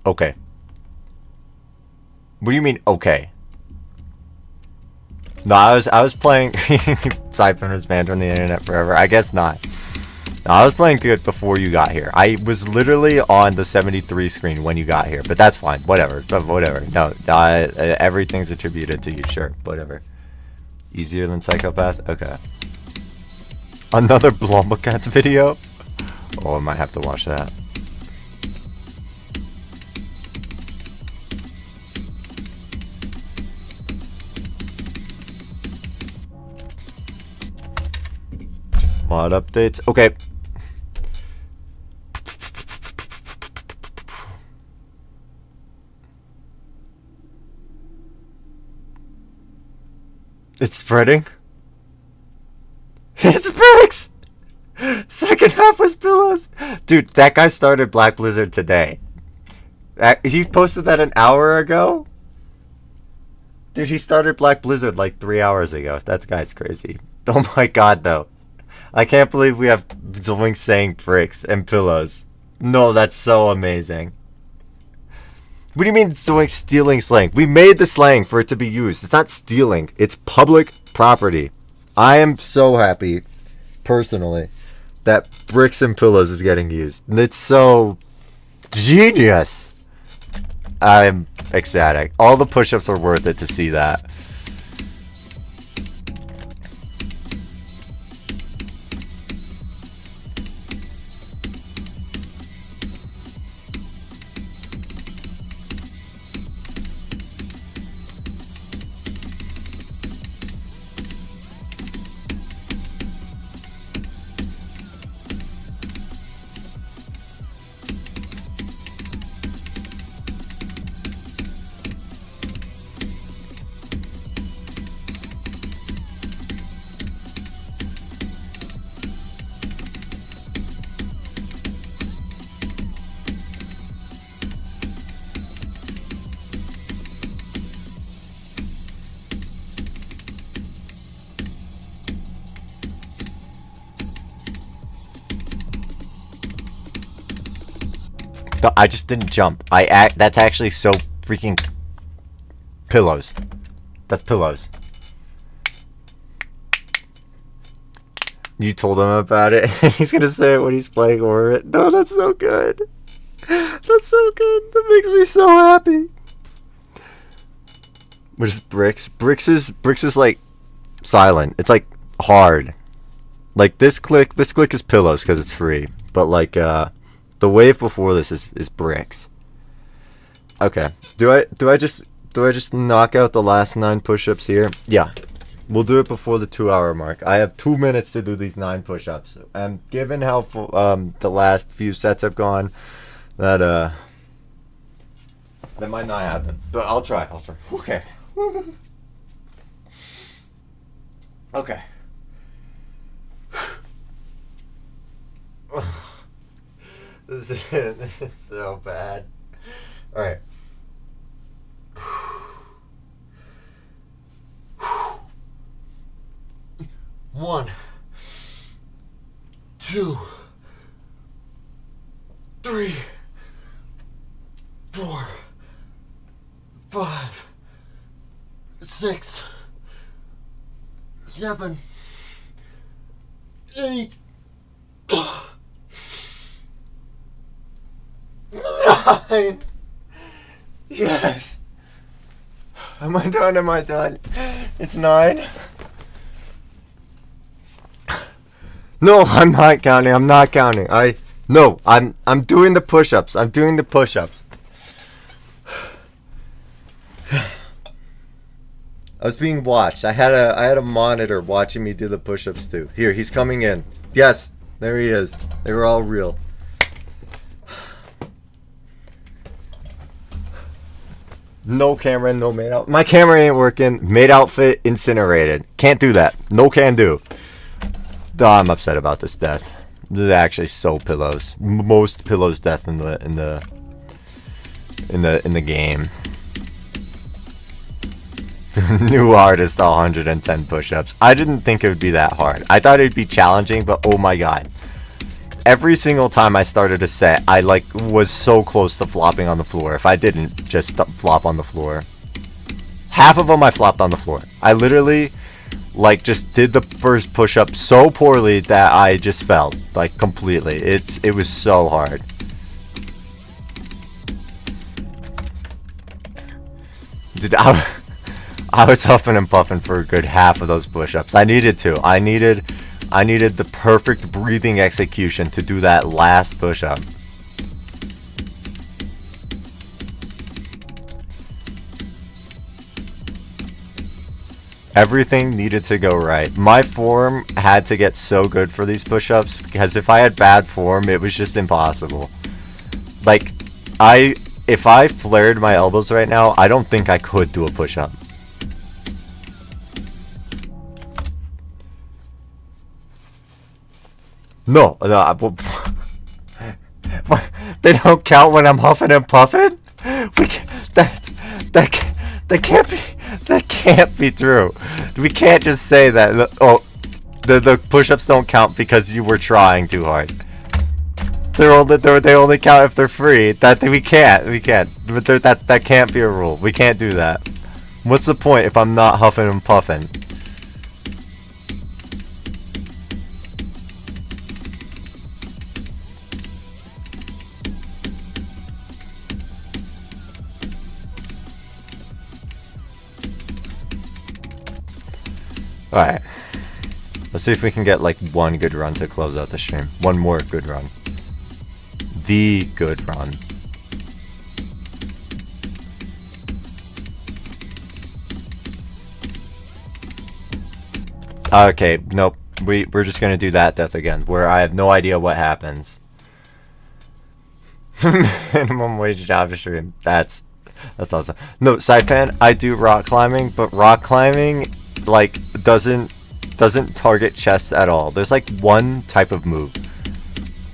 Okay. What do you mean, okay? No, I was playing. Siphon was banned from the internet forever. I guess not. No, I was playing good before you got here. I was literally on the 73 screen when you got here, but that's fine. Whatever. No, everything's attributed to you. Sure, whatever. Easier than Psychopath? Okay. Another Blumbocat video? Oh, I might have to watch that. Mod updates. Okay. It's spreading. It's bricks. Second half was pillows. Dude, that guy started Black Blizzard today. He posted that an hour ago. Dude, he started Black Blizzard like 3 hours ago. That guy's crazy. Oh my god, though. I can't believe we have Zoink saying bricks and pillows. No, that's so amazing. What do you mean Zoink stealing slang? We made the slang for it to be used. It's not stealing. It's public property. I am so happy, personally, that bricks and pillows is getting used. And it's so genius. I'm ecstatic. All the push-ups are worth it to see that. No, I just didn't jump. That's actually so freaking pillows. That's pillows. You told him about it. He's gonna say it when he's playing Orbit. No, that's so good. That's so good. That makes me so happy. What is bricks? Bricks is like silent. It's like hard. Like this click is pillows because it's free. But like the wave before this is bricks. Okay. Do I just knock out the last 9 push-ups here? Yeah. We'll do it before the 2-hour mark. I have 2 minutes to do these 9 push-ups. And given how the last few sets have gone, that might not happen. But I'll try. Okay. Okay. This is so bad. Alright. 1, 2, 3, 4, 5, 6, 7, 8, 9. Yes. Am I done? It's 9. No, I'm not counting. I'm doing the push-ups. I was being watched. I had a monitor watching me do the push-ups too. Here, he's coming in. Yes, there he is. They were all real. No camera, no made out. My camera ain't working. Made outfit incinerated. Can't do that. No can do. Oh, I'm upset about this death. This is actually so pillows. Most pillows death in the game. New artist, 110 push-ups. I didn't think it would be that hard. I thought it'd be challenging, but oh my god. Every single time I started a set, I was so close to flopping on the floor. If I didn't just flop on the floor. Half of them I flopped on the floor. I literally just did the first push-up so poorly that I just fell, completely. It was so hard. Dude, I was huffing and puffing for a good half of those push-ups. I needed to. I needed the perfect breathing execution to do that last push-up. Everything needed to go right. My form had to get so good for these push-ups because if I had bad form, it was just impossible. If I flared my elbows right now, I don't think I could do a push-up. No, they don't count when I'm huffing and puffing. That can't be. That can't be true. We can't just say that. Oh, the push-ups don't count because you were trying too hard. They only count if they're free. We can't. But that can't be a rule. We can't do that. What's the point if I'm not huffing and puffing? Alright. Let's see if we can get like one good run to close out the stream. One more good run. The good run. Okay, nope. We're just gonna do that death again, where I have no idea what happens. Minimum wage job stream. That's awesome. No, Saipan, I do rock climbing, but rock climbing like doesn't target chest at all. There's like one type of move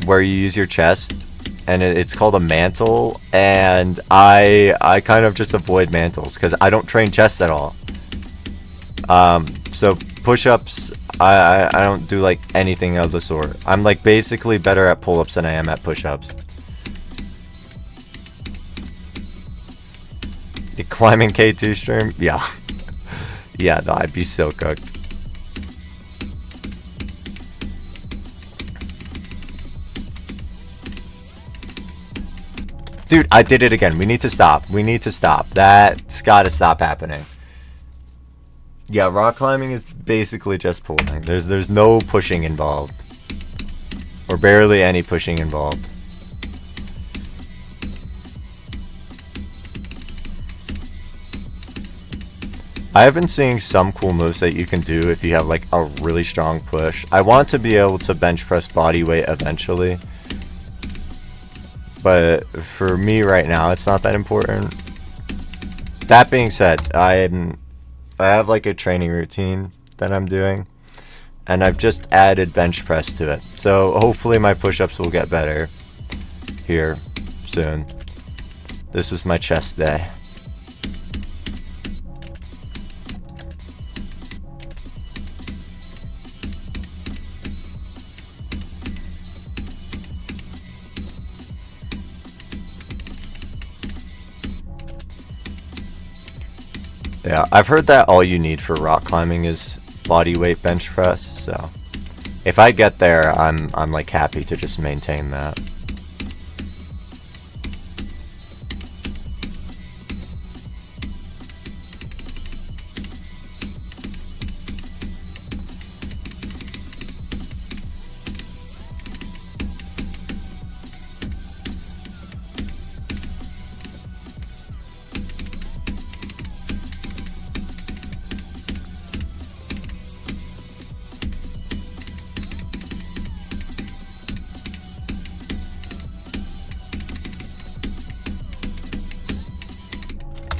where you use your chest, and it's called a mantle, and I kind of just avoid mantles because I don't train chest at all. So push-ups, I don't do like anything of the sort. I'm like basically better at pull-ups than I am at push-ups. The climbing K2 stream? Yeah. Yeah, no, I'd be so cooked. Dude, I did it again. We need to stop. We need to stop. That's gotta stop happening. Yeah, rock climbing is basically just pulling. There's no pushing involved. Or barely any pushing involved. I have been seeing some cool moves that you can do if you have like a really strong push. I want to be able to bench press body weight eventually. But for me right now, it's not that important. That being said, I have like a training routine that I'm doing, and I've just added bench press to it. So hopefully my push-ups will get better here soon. This was my chest day. Yeah, I've heard that all you need for rock climbing is body weight bench press, so if I get there, I'm like happy to just maintain that.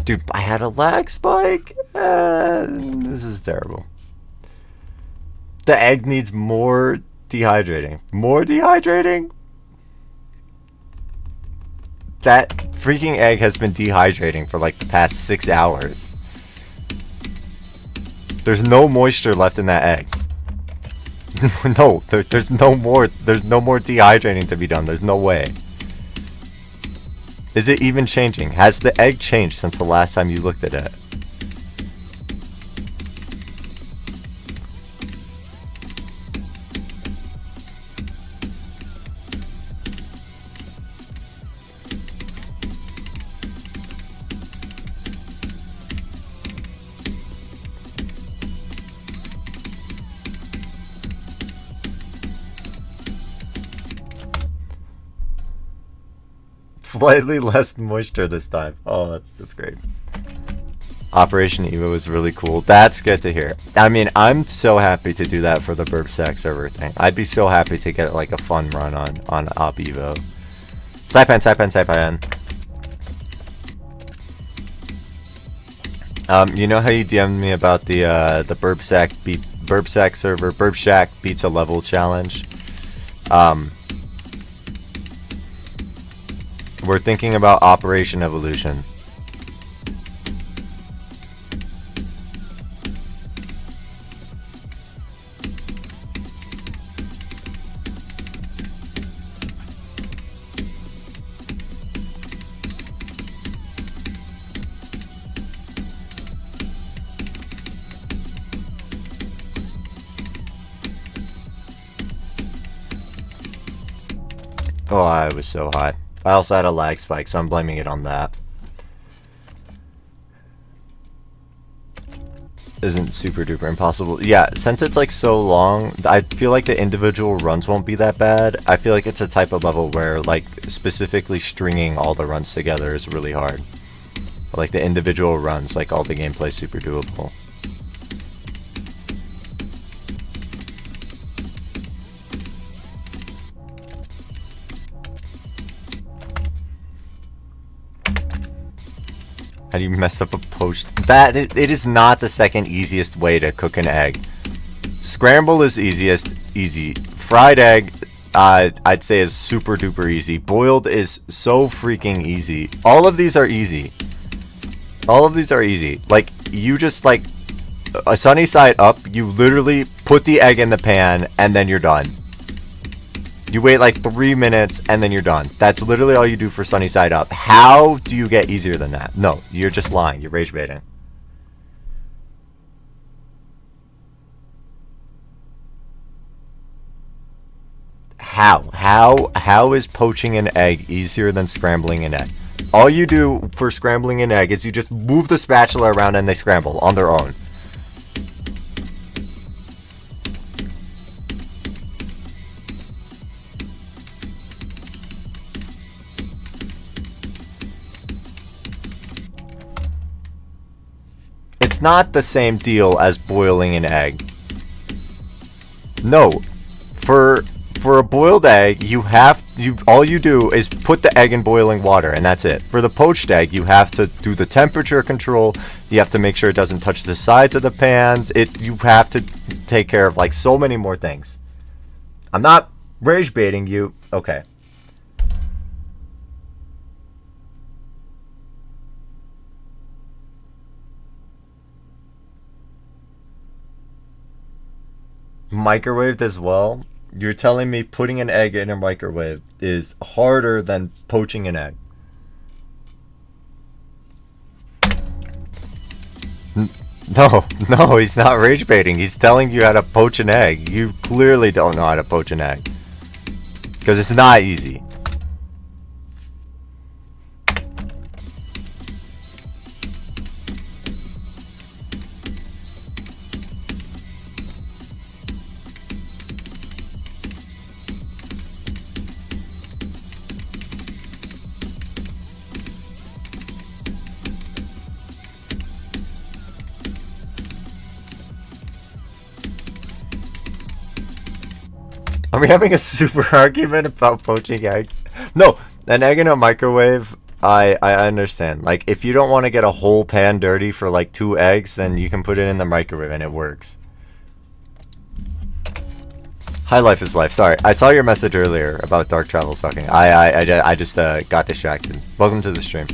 Dude, I had a lag spike. This is terrible. The egg needs more dehydrating. More dehydrating? That freaking egg has been dehydrating for like the past 6 hours. There's no moisture left in that egg. No, there's no more dehydrating to be done. There's no way. Is it even changing? Has the egg changed since the last time you looked at it? Slightly less moisture this time. Oh, that's great. Operation Evo was really cool. That's good to hear. I mean, I'm so happy to do that for the Burp Sack server thing. I'd be so happy to get like a fun run on Op Evo. Saipan. You know how you DM'd me about the Burp Sack server, Burp Shack beats a level challenge? We're thinking about Operation Evolution. Oh, I was so high. I also had a lag spike, so I'm blaming it on that. Isn't super duper impossible. Yeah, since it's like so long, I feel like the individual runs won't be that bad. I feel like it's a type of level where like specifically stringing all the runs together is really hard. But, like the individual runs, like all the gameplay is super doable. How do you mess up a poach? It is not the second easiest way to cook an egg. Scramble is easy. Fried egg, I'd say is super duper easy. Boiled is so freaking easy. All of these are easy. Like, you just like, a sunny side up, you literally put the egg in the pan and then you're done. You wait like 3 minutes and then you're done. That's literally all you do for sunny side up. How do you get easier than that? No, you're just lying. You're rage baiting. How is poaching an egg easier than scrambling an egg? All you do for scrambling an egg is you just move the spatula around and they scramble on their own. It's not the same deal as boiling an egg. No, for a boiled egg, all you do is put the egg in boiling water, and that's it. For the poached egg, you have to do the temperature control. You have to make sure it doesn't touch the sides of the pans. You have to take care of like so many more things. I'm not rage baiting you. Okay. Microwaved as well? You're telling me putting an egg in a microwave is harder than poaching an egg? No, he's not rage baiting. He's telling you how to poach an egg. You clearly don't know how to poach an egg. Because it's not easy. Are we having a super argument about poaching eggs? No, an egg in a microwave, I understand. Like, if you don't want to get a whole pan dirty for like 2 eggs, then you can put it in the microwave and it works. High life is life. Sorry, I saw your message earlier about dark travel sucking. I just got distracted. Welcome to the stream.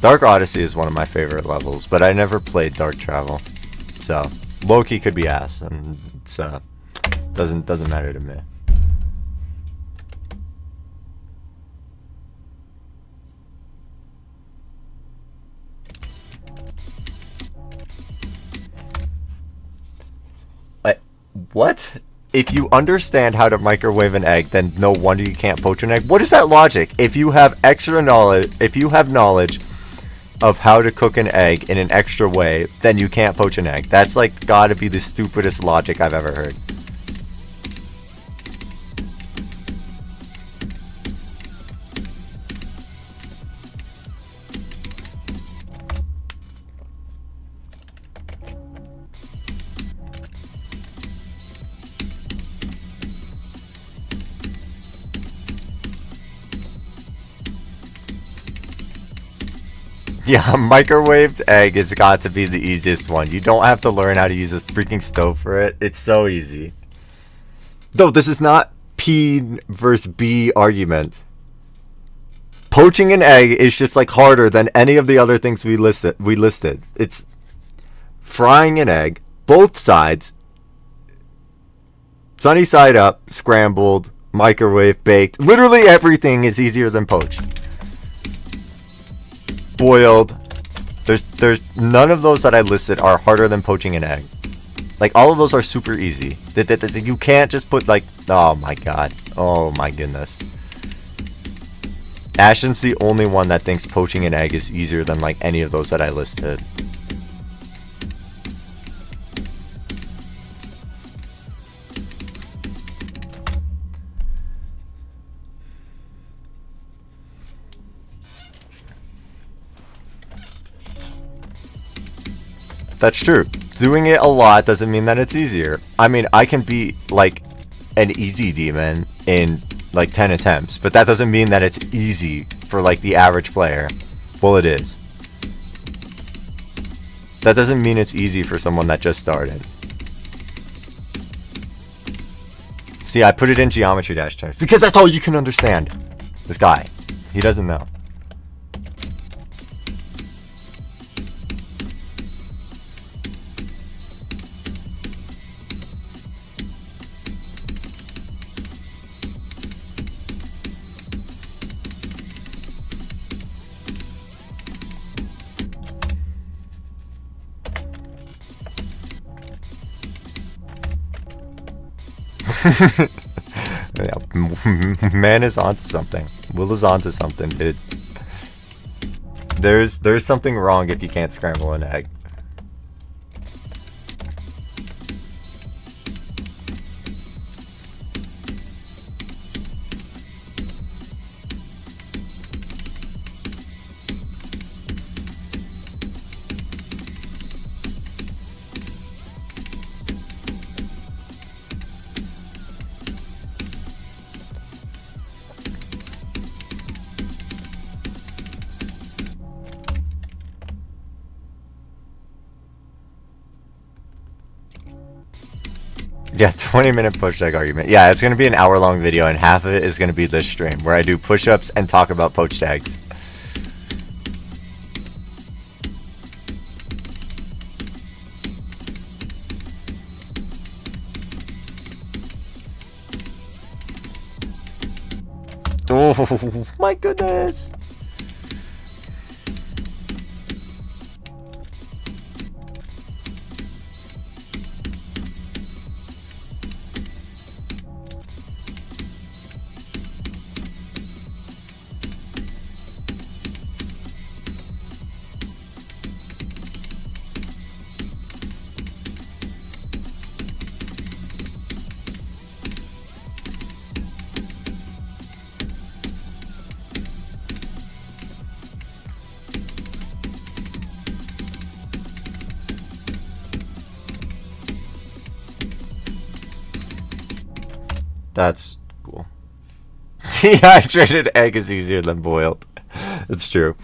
Dark Odyssey is one of my favorite levels, but I never played Dark Travel, so Loki could be ass, and so doesn't matter to me. What? If you understand how to microwave an egg, then no wonder you can't poach an egg. What is that logic? If you have extra knowledge, if you have knowledge of how to cook an egg in an extra way, then you can't poach an egg. That's like gotta be the stupidest logic I've ever heard. Yeah, a microwaved egg has got to be the easiest one. You don't have to learn how to use a freaking stove for it. It's so easy. Though this is not P versus B argument. Poaching an egg is just like harder than any of the other things we listed. It's frying an egg, both sides, sunny side up, scrambled, microwave, baked. Literally everything is easier than poached. Boiled. There's none of those that I listed are harder than poaching an egg. Like, all of those are super easy. You can't just put, like, oh my god. Oh my goodness. Ashton's the only one that thinks poaching an egg is easier than, like, any of those that I listed. That's true. Doing it a lot doesn't mean that it's easier. I mean, I can be like an easy demon in like 10 attempts, but that doesn't mean that it's easy for like the average player. Well, it is. That doesn't mean it's easy for someone that just started. See, I put it in geometry dash terms because that's all you can understand. This guy, he doesn't know. Yeah, man is onto something. Will is onto something, dude. There's something wrong if you can't scramble an egg. Yeah, 20-minute push egg argument. Yeah, it's going to be an hour-long video, and half of it is going to be this stream, where I do push-ups and talk about poached eggs. Oh, my goodness. That's cool. Dehydrated egg is easier than boiled. It's true.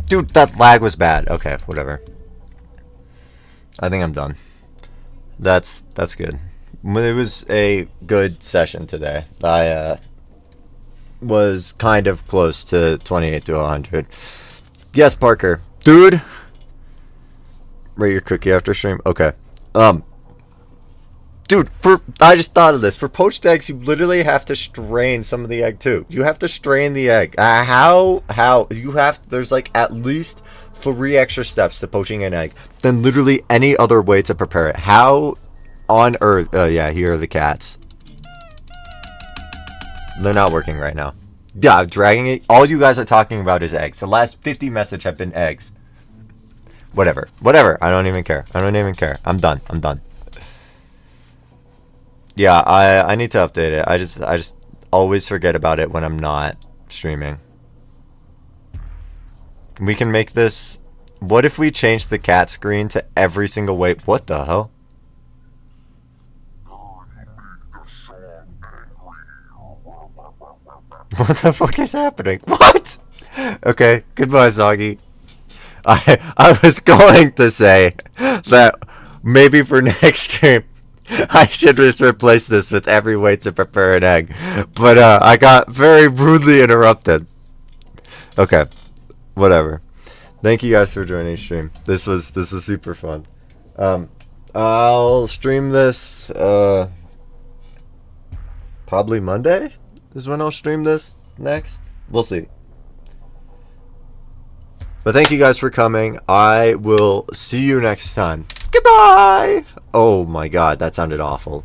Dude, that lag was bad. Okay, whatever. I think I'm done. That's good. It was a good session today. I was kind of close to 28 to 100. Yes, Parker. Dude. Rate your cookie after stream. Okay. Dude, I just thought of this. For poached eggs, you literally have to strain some of the egg too. You have to strain the egg. How? You have, there's like at least 3 extra steps to poaching an egg than literally any other way to prepare it. How on earth? Yeah, here are the cats. They're not working right now. Yeah, I'm dragging it. All you guys are talking about is eggs. The last 50 messages have been eggs. Whatever. I don't even care. I'm done. Yeah, I need to update it. I just always forget about it when I'm not streaming. We can make this. What if we change the cat screen to every single way? What the hell? What the fuck is happening? What? Okay, goodbye, Soggy. I was going to say that maybe for next stream I should just replace this with every way to prepare an egg, but I got very rudely interrupted. Okay, whatever. Thank you guys for joining stream. This is super fun. I'll stream this probably Monday is when I'll stream this next. We'll see. But thank you guys for coming. I will see you next time. Goodbye! Oh my god, that sounded awful.